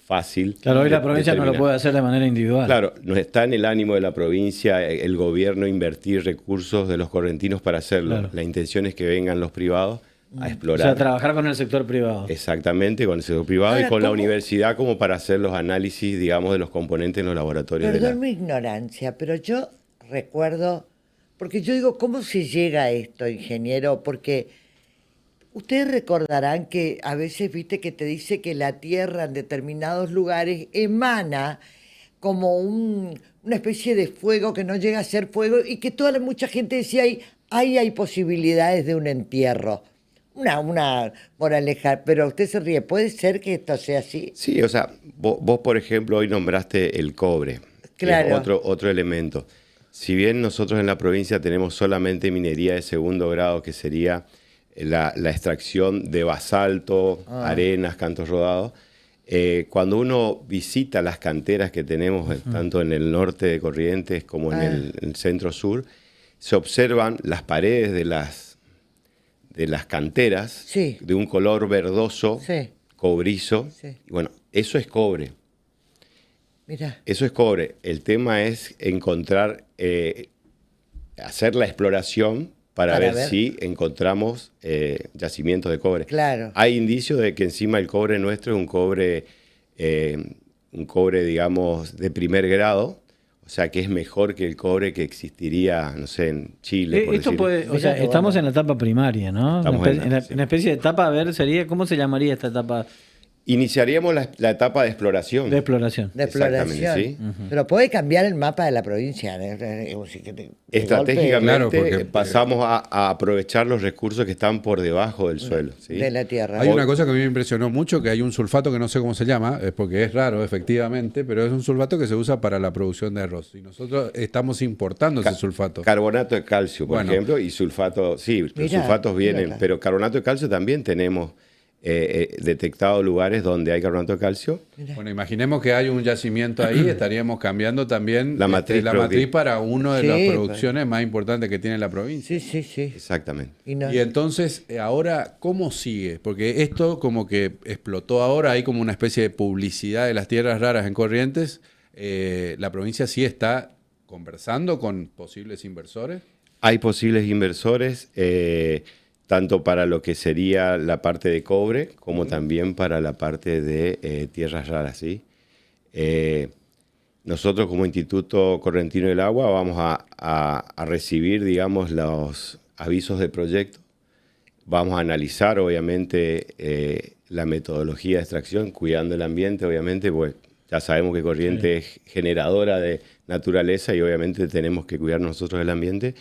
fácil. Claro, hoy la provincia no lo puede hacer de manera individual. Claro, no está en el ánimo de la provincia, el gobierno invertir recursos de los correntinos para hacerlo. Claro. La intención es que vengan los privados a explorar. O sea, trabajar con el sector privado. Exactamente, con el sector privado. Ahora, y con la ¿cómo? universidad como para hacer los análisis, digamos, de los componentes en los laboratorios. Perdón mi ignorancia, pero yo recuerdo, porque yo digo, ¿cómo se llega a esto, ingeniero? Porque ustedes recordarán que a veces, viste, que te dice que la Tierra en determinados lugares emana como una especie de fuego que no llega a ser fuego y que mucha gente decía, ahí hay posibilidades de un entierro. Una moraleja, pero usted se ríe. ¿Puede ser que esto sea así? Sí, o sea, vos por ejemplo, hoy nombraste el cobre, Claro. que es otro elemento. Si bien nosotros en la provincia tenemos solamente minería de segundo grado, que sería la extracción de basalto, arenas, cantos rodados, cuando uno visita las canteras que tenemos tanto en el norte de Corrientes como en el centro-sur, se observan las paredes de las canteras Sí. de un color verdoso, Sí. cobrizo. Sí. Y bueno, eso es cobre. Mira. Eso es cobre. El tema es encontrar, hacer la exploración para ver si encontramos yacimientos de cobre. Claro. Hay indicios de que encima el cobre nuestro es un cobre, digamos, de primer grado. O sea, que es mejor que el cobre que existiría, no sé, en Chile. Por Esto decir. puede, o sea, Mirá, estamos bueno. en la etapa primaria, ¿no? Estamos En una especie de etapa, a ver, ¿cómo se llamaría esta etapa Iniciaríamos la etapa de exploración. de exploración? De exploración. Exactamente, sí. Pero puede cambiar el mapa de la provincia. Estratégicamente Claro, porque- pasamos a aprovechar los recursos que están por debajo del suelo. ¿sí? De la tierra. Hay una cosa que a mí me impresionó mucho, que hay un sulfato que no sé cómo se llama, porque es raro efectivamente, pero es un sulfato que se usa para la producción de arroz. Y nosotros estamos importando ese sulfato. Carbonato de calcio, por Bueno. ejemplo, y sulfato, sí, los Mirá, sulfatos vienen, mírala. pero carbonato de calcio también tenemos detectado lugares donde hay carbonato de calcio. Bueno, imaginemos que hay un yacimiento ahí, estaríamos cambiando también La matriz para una de las Sí, producciones más importantes que tiene la provincia. Sí, sí, sí. Exactamente. Y no- Y entonces, ahora, ¿cómo sigue? Porque esto como que explotó ahora, hay como una especie de publicidad de las tierras raras en Corrientes. La provincia sí está conversando con posibles inversores. Hay posibles inversores, tanto para lo que sería la parte de cobre, como también para la parte de tierras raras, ¿sí? Nosotros como Instituto Correntino del Agua vamos a recibir, digamos, los avisos de proyecto. Vamos a analizar, obviamente, la metodología de extracción, cuidando el ambiente, obviamente, pues ya sabemos que Corrientes es generadora de naturaleza y obviamente tenemos que cuidar nosotros el ambiente,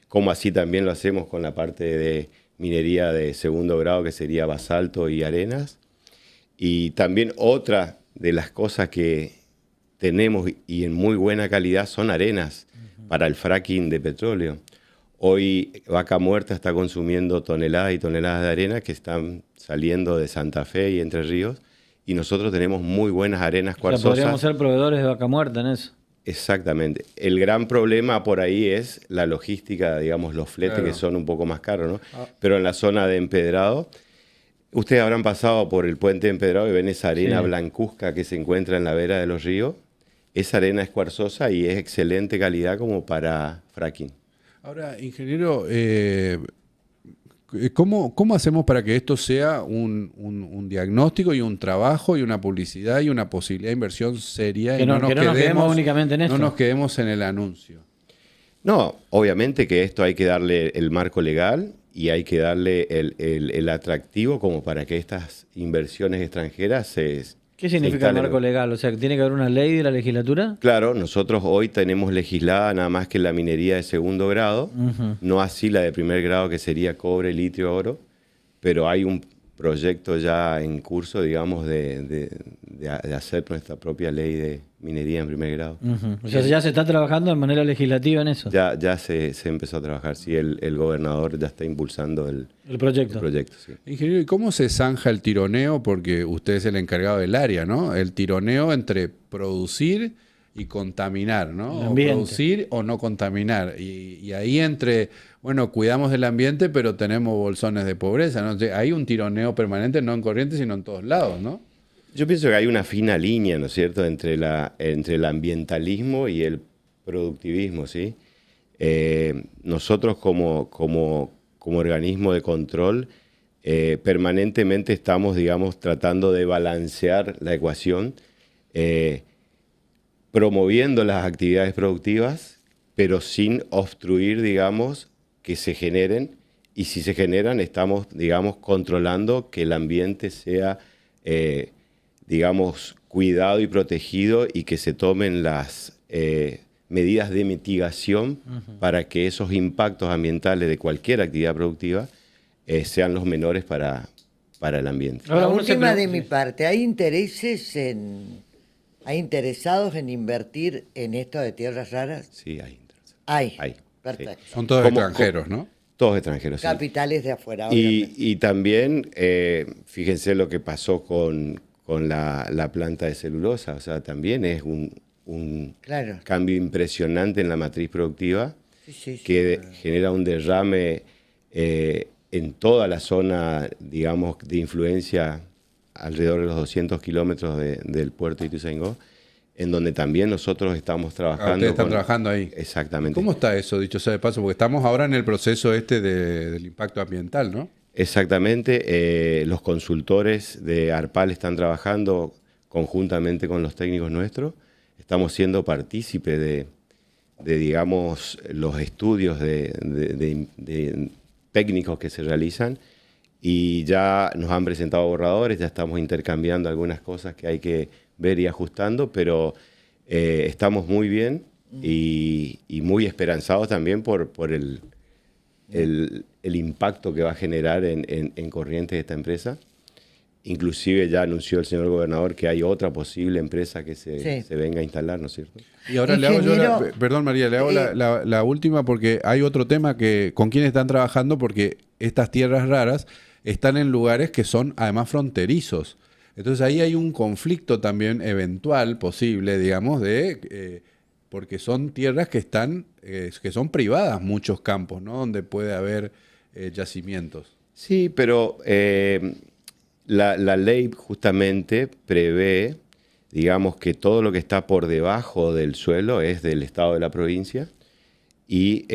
como así también lo hacemos con la parte de minería de segundo grado, que sería basalto y arenas. Y también otra de las cosas que tenemos y en muy buena calidad son arenas para el fracking de petróleo. Hoy Vaca Muerta está consumiendo toneladas y toneladas de arena que están saliendo de Santa Fe y Entre Ríos, y nosotros tenemos muy buenas arenas O sea, cuarzosas. podríamos ser proveedores de Vaca Muerta en eso. Exactamente. El gran problema por ahí es la logística, digamos, los fletes, Claro. que son un poco más caros, ¿no? Pero en la zona de Empedrado, ustedes habrán pasado por el puente de Empedrado y ven esa arena Sí. blancuzca que se encuentra en la vera de los ríos. Esa arena es cuarzosa y es excelente calidad como para fracking. Ahora, ingeniero, ¿cómo hacemos para que esto sea un diagnóstico y un trabajo y una publicidad y una posibilidad de inversión seria? Que y no nos quedemos únicamente en no esto. nos quedemos en el anuncio. No, obviamente que esto hay que darle el marco legal y hay que darle el atractivo como para que estas inversiones extranjeras ¿Qué se significa el instalen. marco legal? O sea, que tiene que haber una ley de la legislatura. Claro, nosotros hoy tenemos legislada nada más que la minería de segundo grado, no así la de primer grado, que sería cobre, litio, oro, pero hay un proyecto ya en curso, digamos, de hacer nuestra propia ley de minería en primer grado. O sea, ya se está trabajando de manera legislativa en eso. Ya se empezó a trabajar, sí, el gobernador ya está impulsando el proyecto. proyecto, sí. Ingeniero, ¿y cómo se zanja el tironeo? Porque usted es el encargado del área, ¿no? El tironeo entre producir y contaminar, ¿no? El O ambiente. producir o no contaminar. Y ahí entre, bueno, cuidamos del ambiente, pero tenemos bolsones de pobreza, ¿no? Hay un tironeo permanente, no en Corrientes, sino en todos lados, ¿no? Yo pienso que hay una fina línea, ¿no es cierto?, entre el ambientalismo y el productivismo, ¿sí? Nosotros como organismo de control permanentemente estamos, digamos, tratando de balancear la ecuación, promoviendo las actividades productivas, pero sin obstruir, digamos, que se generen. Y si se generan, estamos, digamos, controlando que el ambiente sea, digamos, cuidado y protegido, y que se tomen las medidas de mitigación para que esos impactos ambientales de cualquier actividad productiva sean los menores para el ambiente. Ahora, La uno se última pre- de mi parte, ¿hay interesados en invertir en esto de tierras raras? Sí, hay. Hay. Sí. Perfecto. Son todos ¿Cómo- extranjeros, ¿no? Todos extranjeros, sí. Capitales de afuera, obviamente. Y también, fíjense lo que pasó con la planta de celulosa. O sea, también es un Claro. cambio impresionante en la matriz productiva, Sí, sí, sí. que genera un derrame en toda la zona, digamos, de influencia alrededor de los 200 kilómetros del puerto de Ituzaingó, en donde también nosotros estamos trabajando. Ustedes están trabajando ahí. Exactamente. ¿Cómo está eso, dicho sea de paso? Porque estamos ahora en el proceso del impacto ambiental, ¿no? Exactamente. Los consultores de ARPAL están trabajando conjuntamente con los técnicos nuestros. Estamos siendo partícipes de, digamos, los estudios de técnicos que se realizan, y ya nos han presentado borradores, ya estamos intercambiando algunas cosas que hay que ver y ajustando, pero estamos muy bien y muy esperanzados también por el impacto que va a generar en Corrientes esta empresa. Inclusive ya anunció el señor gobernador que hay otra posible empresa que se venga a instalar, ¿no es cierto? Y ahora le hago yo Ingeniero, perdón, María, le hago la última, porque hay otro tema con quién están trabajando, porque estas tierras raras están en lugares que son además fronterizos. Entonces ahí hay un conflicto también eventual, posible, digamos, porque son tierras que son privadas, muchos campos, ¿no? Donde puede haber yacimientos. Sí, pero la ley justamente prevé, digamos, que todo lo que está por debajo del suelo es del Estado de la provincia y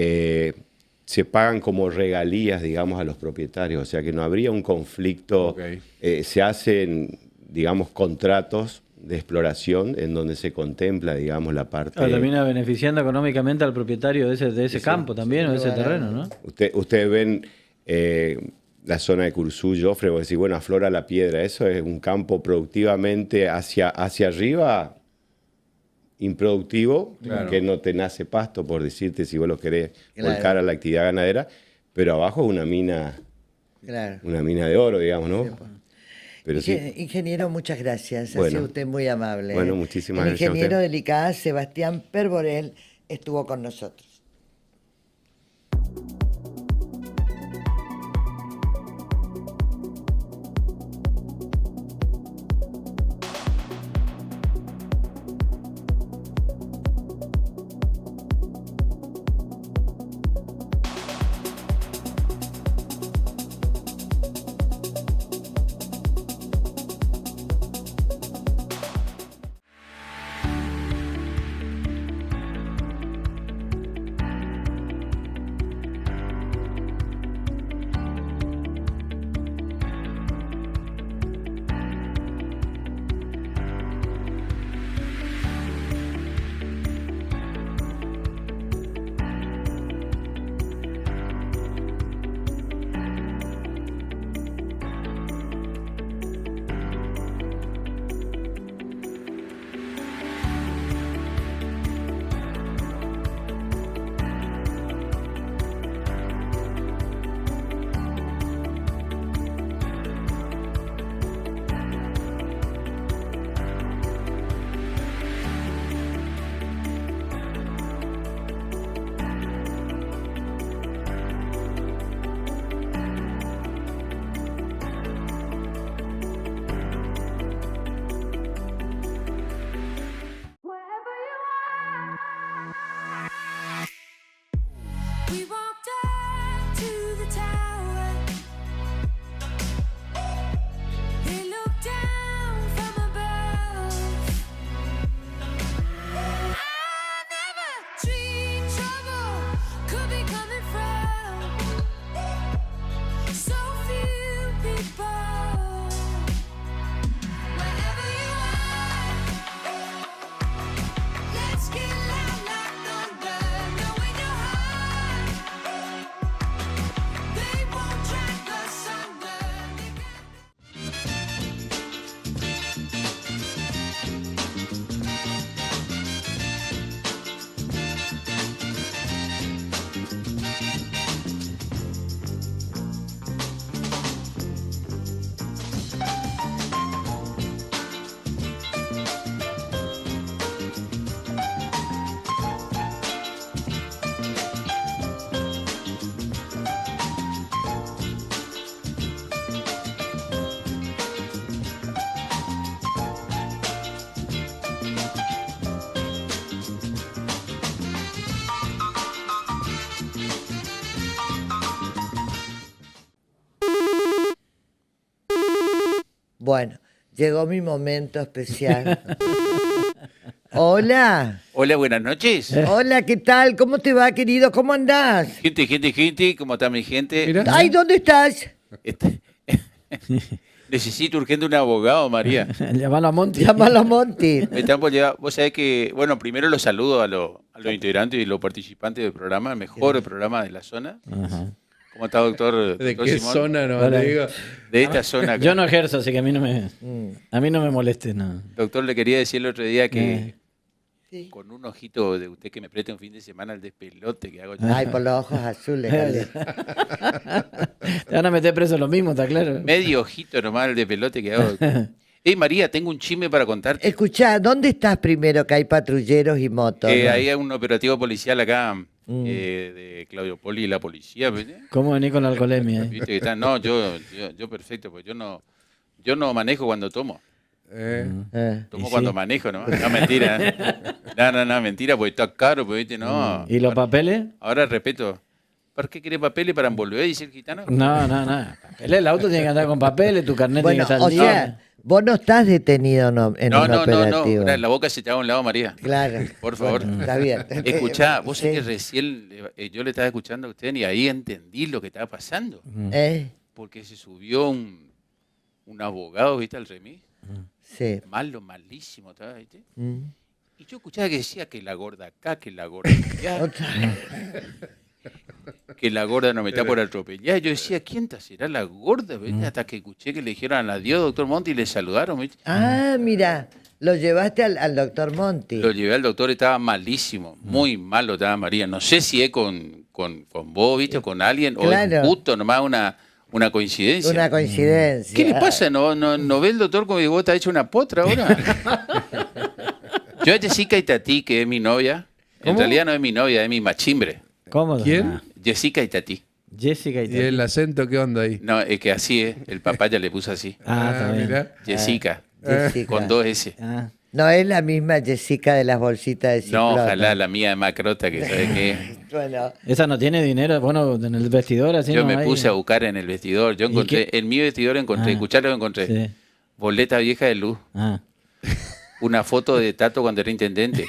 se pagan como regalías, digamos, a los propietarios. O sea que no habría un conflicto. Okay. Se hacen, digamos, contratos de exploración en donde se contempla, digamos, la parte... termina beneficiando económicamente al propietario de ese campo también, sí, o de ese bueno. terreno, ¿no? Ustedes ven la zona de Curzú, Jofre, vos decís, bueno, aflora la piedra. Eso es un campo productivamente hacia arriba, improductivo, Claro. que no te nace pasto, por decirte, si vos lo querés Claro. volcar a la actividad ganadera, pero abajo es una mina de oro, digamos, ¿no? Pero sí. Ingeniero, muchas gracias. Ha Bueno. sido usted muy amable. Bueno, muchísimas El gracias a usted. ingeniero del ICAA, Sebastián Perborel, estuvo con nosotros. We walked up to the tower. They looked down from above. I never dreamed trouble could be coming from so few people. Wherever you are, let's get loud like thunder. Knowing your heart, they won't drag us under. Bueno, llegó mi momento especial. Hola. Hola, buenas noches. Hola, ¿qué tal? ¿Cómo te va, querido? ¿Cómo andás? Gente, ¿cómo está mi gente? Mira. Ay, ¿dónde estás? Este- Necesito urgente un abogado, María. Llamalo a Monti. Llámalo a Monti. Me están por llevar. Vos sabés que, bueno, primero los saludo a los integrantes y los participantes del programa, el mejor programa de la zona. Ajá. ¿Cómo está, doctor? ¿De doctor qué Simón? zona no Hola. te digo? De esta zona. Yo no ejerzo, así que a mí no me moleste, no. Doctor, le quería decir el otro día que Sí. con un ojito de usted que me preste un fin de semana al despelote que hago. Ay, por los ojos azules, Gabriel. Te van a meter preso lo mismo, está claro. Medio ojito nomás el despelote que hago. María, tengo un chisme para contarte. Escuchá, ¿dónde estás primero que hay patrulleros y motos? ¿no? Hay un operativo policial acá de Claudio Poli y la policía, ¿viste? ¿Cómo venís con la alcoholemia? ¿Viste que están? No, yo perfecto, pues yo no manejo cuando tomo. Tomo Y cuando sí. manejo, ¿no? No, mentira. No, mentira, porque está caro, pues, ¿viste? No. ¿Y los papeles? Ahora respeto. ¿Para qué querés papeles? ¿Para envolver? Dice el gitano. No. Papeles, el auto tiene que andar con papeles, tu carnet Bueno, tiene que estar o al día. sea, vos no estás detenido en un operativo. La boca se te va a un lado, María. Claro. Por favor. Bueno, está bien. Escuchá, vos Sí. sabés que recién yo le estaba escuchando a usted y ahí entendí lo que estaba pasando. ¿Eh? Porque se subió un abogado, ¿viste? Al remis. Sí. Malísimo, estaba, ¿viste? Mm. Y yo escuchaba que decía que la gorda acá, que la gorda allá, Otra vez. que la gorda no me está por atropellar. Yo decía, ¿quién te será la gorda? ¿Viste? Hasta que escuché que le dijeron adiós, doctor Monti, y le saludaron, ¿viste? Ah, mira, lo llevaste al doctor Monti. Lo llevé al doctor y estaba malísimo, muy malo estaba María. No sé si es con vos, ¿viste? O con alguien, o Claro. es justo nomás una coincidencia. Una coincidencia. ¿Qué le pasa? ¿No ve el doctor como que vos estás hecho una potra ahora? Yo a Jessica Itatí, que es mi novia, en realidad no es mi novia, es mi machimbre. ¿Cómo? ¿Quién? Jessica Itatí. Jessica y ¿Y el acento qué onda ahí? No, es que así es, el papá ya le puso así. Está bien. mirá. Jessica, Jessica. con 2 S. Ah, No es la misma Jessica de las bolsitas de No, Ziploc. ojalá la mía es más crota que sabe qué. Bueno, esa no tiene dinero, bueno, en el vestidor así Yo no me hay. puse a buscar en el vestidor. Yo encontré, en mi vestidor encontré, Ah. escuchá lo que encontré. Sí. Boleta vieja de luz. Ah. Una foto de Tato cuando era intendente.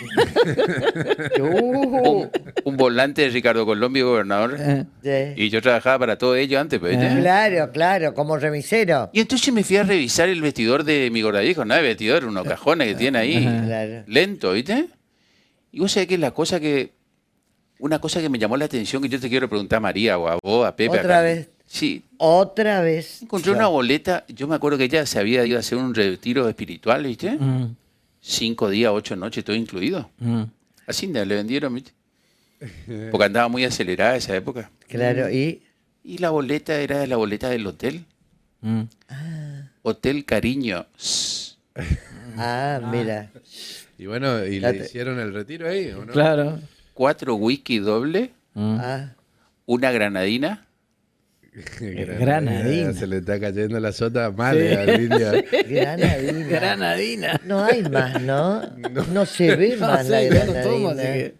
uh, Un volante de Ricardo Colombia, gobernador. sí. Y yo trabajaba para todo ello antes, pues, ¿viste? Claro, como remisero. Y entonces me fui a revisar el vestidor de mi gordadijo. No, el vestidor, unos cajones que tiene ahí. Claro. Lento, ¿viste? Y vos sabés que una cosa que me llamó la atención, que yo te quiero preguntar a María o a vos, a Pepe. Otra acá. vez. Sí. Otra vez. Encontré una boleta. Yo me acuerdo que ella se había ido a hacer un retiro espiritual, ¿viste? Mm, 5 días, 8 noches, todo incluido. mm. Así le vendieron, ¿viste? Porque andaba muy acelerada esa época. Claro, y Y la boleta era la boleta del hotel. Mm. Hotel Cariño. mira. Y bueno, ¿y Ya le te- hicieron el retiro ahí o no? Claro. 4 whisky doble, Mm. una granadina. Granadina. Se le está cayendo la sota mal al indio. Granadina. Granadina. No hay más, ¿no? No se ve No más sé, la yo granadina. no tomo, así que-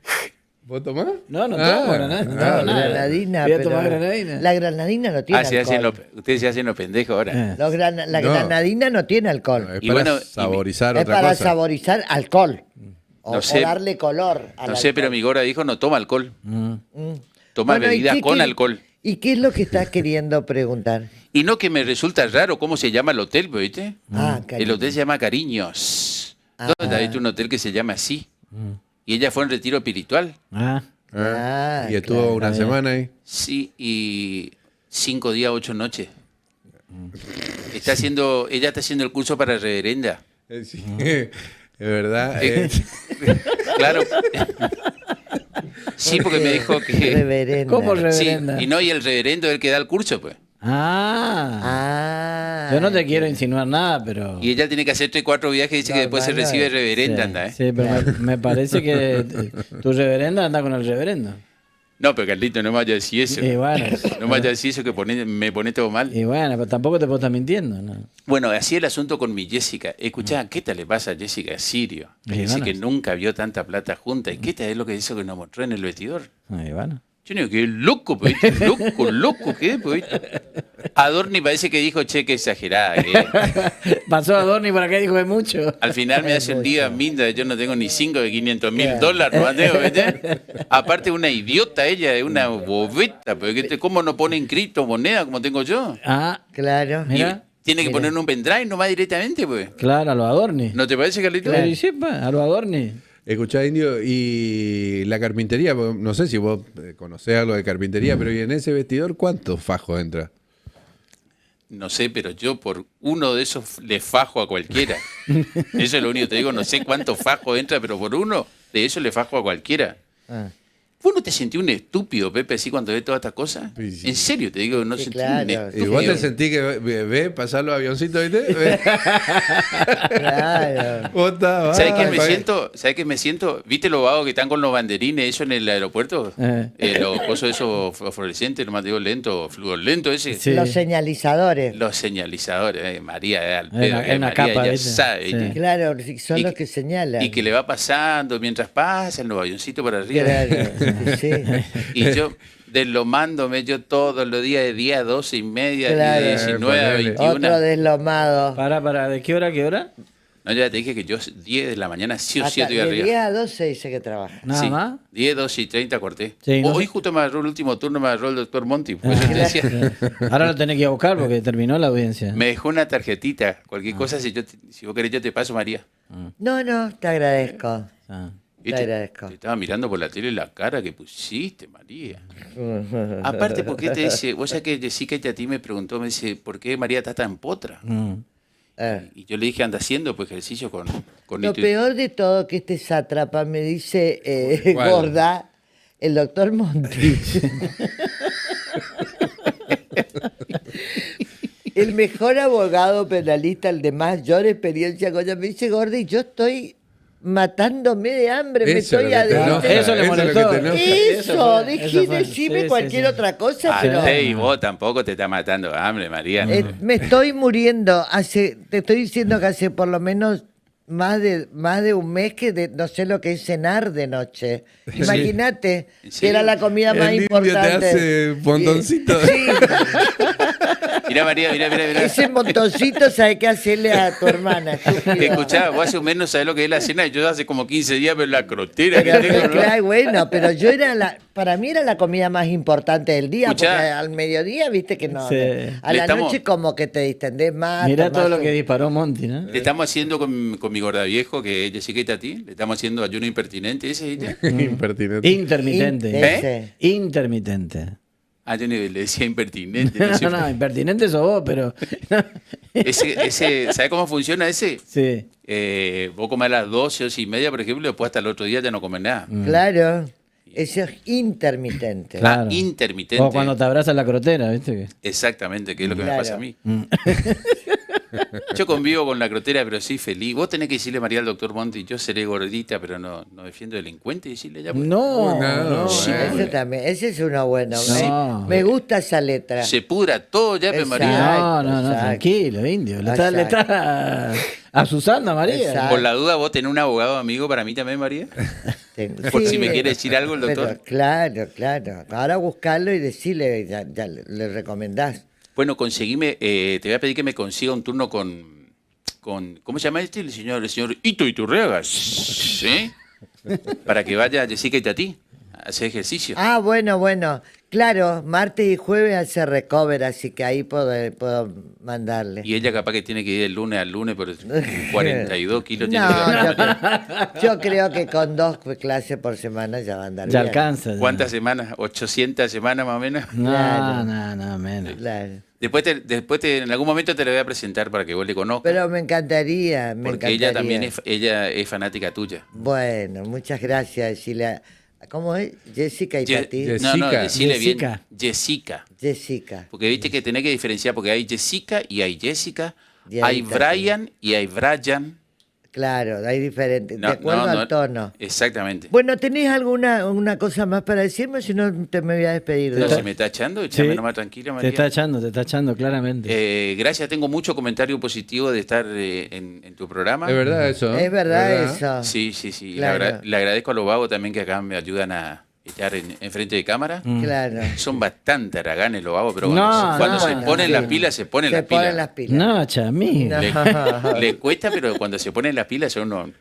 ¿Vos tomás? No, no Ah, tomo granadina. No ah, tomo nada. Granadina, Voy a pero tomar granadina. la granadina no tiene alcohol. Ustedes se hacen los pendejos ahora. Eh. La No. granadina no tiene No, alcohol. es Y para bueno, saborizar Es otra para cosa. saborizar alcohol. O, No sé. o darle color al No sé, pero alcohol. mi gorda dijo no toma alcohol. Mm. Toma Bueno, ¿y bebidas qué- con qué- alcohol. ¿Y qué es lo que estás queriendo preguntar? Y no que me resulta raro cómo se llama el hotel, ¿viste? El cariño. hotel se llama Cariños. ¿Dónde has visto un hotel que se llama así? Y ella fue en retiro espiritual. Ah. Ah, Y estuvo claro. una semana ahí. Sí, y 5 días, 8 noches. Ella está haciendo el curso para reverenda. Sí, es verdad. Claro. Sí, porque me dijo que... Reverenda. ¿Cómo Sí, reverenda? y no, y el reverendo es el que da el curso, pues. Ah. Ah. Yo no te quiero insinuar nada, pero. Y ella tiene que hacer 3, 4 viajes y dice que después se Normal, recibe ¿no? reverenda, Sí, anda, ¿eh? sí, pero me parece que tu reverenda anda con el reverendo. No, pero Carlito, no me vaya a decir eso. Y bueno, No me vaya a decir eso que me pone todo mal. y bueno, pero tampoco te puedo estar mintiendo, ¿no? Bueno, así el asunto con mi Jessica. Escuchá, ¿qué tal le pasa a Jessica Sirio? Y Dice bueno. que nunca vio tanta plata junta. ¿Y qué tal es lo que hizo que nos mostró en el vestidor? Y bueno. Yo digo, qué loco, pues, ¿viste? Loco, ¿qué? Pues, ¿viste? Adorni parece que dijo, che, qué exagerada. ¿Qué? Pasó a Dorni por acá y dijo es mucho. Al final me hace un día minda, yo no tengo ni 5 de $500,000, no tengo, ¿viste? Aparte, una idiota ella, es una bobeta, porque ¿cómo no ponen criptomoneda como tengo yo? Ah, Claro. Y mira. tiene que poner en un pendrive nomás directamente, pues. Claro, a los Adorni. ¿No te parece, Carlito? Claro, y sí, pues, a los Adorni. Escuchá, Indio, y la carpintería, no sé si vos conocés algo de carpintería, pero ¿y en ese vestidor cuántos fajos entra? No sé, pero yo por uno de esos le fajo a cualquiera. Eso es lo único que te digo, no sé cuántos fajos entra, pero por uno de esos le fajo a cualquiera. Ah. ¿Vos no te sentís un estúpido, Pepe, así cuando ves todas estas cosas? Sí, sí. En serio, te digo, no Sí, sentís claro. un ¿Y estúpido. vos te sentís que ve pasar los avioncitos, viste? Ve. Claro. Vos estás, ¿Sabés qué va, me va. siento? ¿Sabés qué me siento? ¿Viste los vagos que están con los banderines, eso en el aeropuerto? Los cosas esos fluorescentes, nomás te digo lento, fluorlento ese. Sí. Los señalizadores. Los señalizadores, María, al Es una- pedo, es una María capa, ya ¿viste? sabe, Sí. ¿viste? Claro, sí, son Y los que- que señalan. Y que le va pasando mientras pasan los avioncitos por arriba. Claro, sí. Y yo deslomándome yo todos los días de 10 a 12 y media, Claro. y de 19 a Ponele. 21. Otro deslomado. Para, ¿de qué hora a qué hora? No, ya te dije que yo 10 de la mañana sí o sí Hasta estoy de arriba. 10 a 12 dice que trabaja. Nada Sí, más. 10, 12 y 30 corté. Sí, no Hoy sé. justo me agarró el último turno, me agarró el doctor Monti. Pues yo te decía, Ahora lo tenés que ir a buscar porque terminó la audiencia. me dejó una tarjetita. Cualquier cosa, si vos querés, yo te paso, María. No, te agradezco. Ah. Te ¿Viste? agradezco. Te estaba mirando por la tele la cara que pusiste, María. Aparte, ¿por qué te dice? Vos sabés que Jessica y a ti me preguntó, me dice, ¿por qué María está tan potra? Y yo le dije, anda haciendo pues ejercicio con Lo Itu- peor de todo que este sátrapa me dice ¿Cuál? gorda, el doctor Monti. El mejor abogado penalista, el de mayor experiencia, coño, me dice gorda y yo estoy matándome de hambre, me Eso es estoy lo que te adentro. enoja, Eso le es lo que molestó. te enoja. Eso, fue, dejé eso fue. decirme Sí, cualquier sí. otra cosa, pero Ande, y vos tampoco te está matando de hambre, María. me estoy muriendo. Te estoy diciendo que hace por lo menos más de un mes que no sé lo que es cenar de noche. Imagínate ¿En que serio? era la comida más El indio te importante. hace montoncito. Sí, Mirá, María, mirá. ese montoncito sabe qué hacerle a tu hermana. estúpido. Escuchá, vos hace un mes no sabés lo que es la cena, y yo hace como 15 días, pero la crotera que Pero, tengo, ¿no? claro, bueno, pero yo para mí era la comida más importante del día, Escuchá. porque al mediodía, viste que no, Sí. a Le la estamos- noche como que te distendés más. Mirá tomás todo lo un- que disparó Monty, ¿no? Le estamos haciendo con mi gorda viejo, que es Jessica y Tati, le estamos haciendo ayuno impertinente, ese, ¿viste? Impertinente. Intermitente. Ese. Intermitente. Ah, yo le decía impertinente. No, sé. no, impertinente sos vos, pero. Ese, ¿sabes cómo funciona ese? Sí. Vos comés a las 12 y media, por ejemplo, y después hasta el otro día ya no comes nada. Claro, eso es intermitente. Claro. Intermitente. O cuando te abrazas la crotera, ¿viste? Exactamente, que es lo que me Claro. pasa a mí. Yo convivo con la crotera, pero sí feliz. Vos tenés que decirle, María, al doctor Monti, yo seré gordita, pero no defiendo delincuente, decirle ya. pues. No, No, sí. Ese también, ese es uno bueno. No. Me gusta esa letra. Se pudra todo ya, pues, Exacto. María. No, Exacto. tranquilo, indio. Le está asusando a María. Exacto. Por la duda, vos tenés un abogado amigo para mí también, María. Por Sí, si me quiere decir algo el doctor. Pero, claro. Ahora buscarlo y decirle, ya le recomendás. Bueno, conseguime, te voy a pedir que me consiga un turno con ¿cómo se llama este? El señor Ito Iturriaga. ¿Sí? Para que vaya Jessica y Tati a hacer ejercicio. Ah, bueno. Claro, martes y jueves hace recover, así que ahí puedo mandarle. Y ella capaz que tiene que ir el lunes al lunes, pero 42 kilos tiene No, que bajar. yo creo que con 2 clases por semana ya va a andar Ya bien. alcanza. ya. ¿Cuántas semanas? ¿800 semanas más o menos? No, menos. Claro. Después en algún momento te la voy a presentar para que vos le conozcas. Pero me encantaría, Porque ella también ella es fanática tuya. Bueno, muchas gracias. Decirle ¿cómo es? Jessica y Tati. No, Jessica. decile bien. Jessica. Jessica. Jessica. Porque viste que tenés que diferenciar, porque hay Jessica y hay Jessica, Y hay ahí está, Brian y hay Brian. Claro, hay diferentes, No, de acuerdo no, al tono. Exactamente. Bueno, ¿tenés una cosa más para decirme? Si no, me voy a despedir. No, de si me está echando, échame nomás tranquila, Te María. está echando claramente. Gracias, tengo mucho comentario positivo de estar en tu programa. Es verdad eso. Es verdad eso. Sí. Claro. Le agradezco a los vagos también que acá me ayudan a estar en frente de cámara. Claro. Son bastante haraganes los vagos, pero No, cuando se no, ponen sí. las pilas, se ponen Se las ponen pilas. las pilas. No, chamí. No. Le cuesta, pero cuando se ponen las pilas son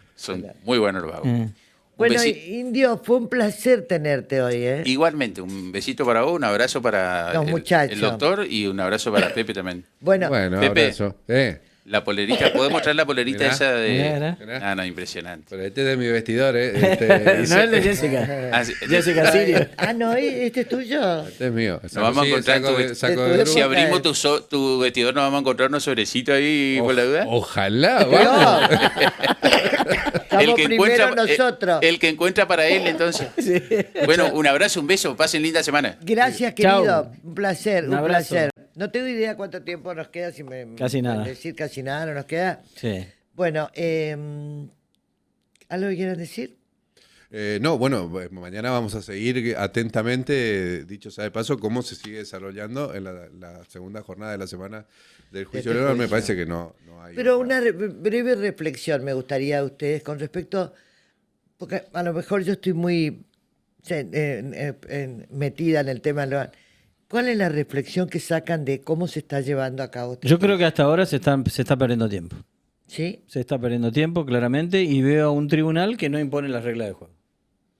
muy buenos los vagos. Un Bueno, besi- Indio, fue un placer tenerte hoy, ¿eh? Igualmente, un besito para vos, un abrazo para Los muchachos. el doctor y un abrazo para Pepe también. Bueno, Bueno, Pepe. abrazo. La polerita, ¿puedo mostrar la polerita Mirá. esa de...? Mirá. Ah, no, impresionante. Pero este es de mi vestidor, ¿eh? No es de Jessica. Ah, sí, Jessica Sirio. No, este es tuyo. Este es mío. Nos vamos a encontrar saco tu- de, saco de- de de- Si Drupa. abrimos tu vestidor, nos vamos a encontrar unos sobrecitos ahí, por la duda. Ojalá, vamos. Estamos primero nosotros. El que encuentra para él, entonces. Bueno, un abrazo, un beso, pasen linda semana. Gracias, Chau. querido. Un placer, Un un abrazo. placer. No tengo idea cuánto tiempo nos queda, si me Casi nada. decir casi nada no nos queda. Sí. Bueno, ¿algo que quieras decir? No, bueno, mañana vamos a seguir atentamente, dicho sea de paso, cómo se sigue desarrollando en la segunda jornada de la semana del juicio este oral. Me juicio. parece que no hay. Pero una breve reflexión me gustaría a ustedes con respecto, porque a lo mejor yo estoy muy metida en el tema. ¿Cuál es la reflexión que sacan de cómo se está llevando a cabo este Yo creo juicio? que hasta ahora se está perdiendo tiempo. Sí, Se está perdiendo tiempo, claramente, y veo a un tribunal que no impone las reglas de juego.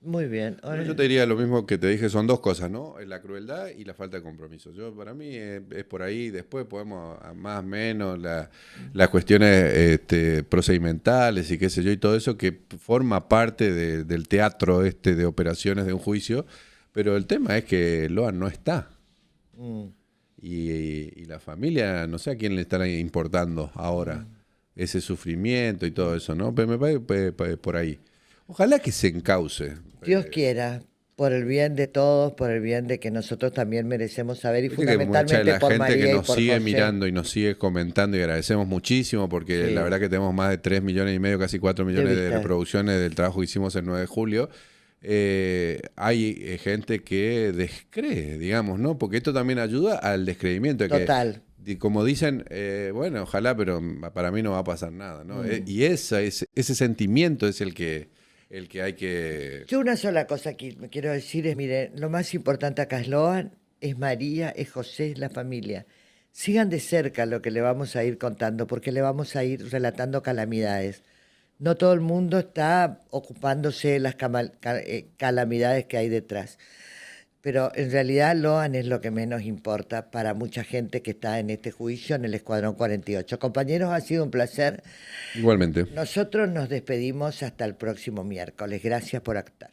muy bien. Ahora- Yo te diría lo mismo que te dije, son dos cosas, ¿no? La crueldad y la falta de compromiso. Para mí es por ahí, después podemos, más o menos, las cuestiones procedimentales y qué sé yo, y todo eso que forma parte del teatro de operaciones de un juicio, pero el tema es que Loan no está. Mm. Y la familia, no sé a quién le estará importando ahora ese sufrimiento y todo eso, ¿no? Pero me parece por ahí. Ojalá que se encauce. Dios quiera, por el bien de todos, por el bien de que nosotros también merecemos saber y Viste que mucha de fundamentalmente la por gente María que y nos por sigue José. mirando y nos sigue comentando y agradecemos muchísimo porque Sí. la verdad que tenemos más de 3,5 millones, casi 4 millones de vistas. reproducciones del trabajo que hicimos el 9 de julio. Hay gente que descree, digamos, ¿no? Porque esto también ayuda al descreimiento. Total. Como dicen, bueno, ojalá, pero para mí no va a pasar nada, ¿no? Y ese sentimiento es el que hay que... Yo una sola cosa aquí me quiero decir es, miren, lo más importante acá es Loan, es María, es José, es la familia. Sigan de cerca lo que le vamos a ir contando, porque le vamos a ir relatando calamidades. No todo el mundo está ocupándose de las calamidades que hay detrás. Pero en realidad Loan es lo que menos importa para mucha gente que está en este juicio en el Escuadrón 48. Compañeros, ha sido un placer. Igualmente. Nosotros nos despedimos hasta el próximo miércoles. Gracias por actuar.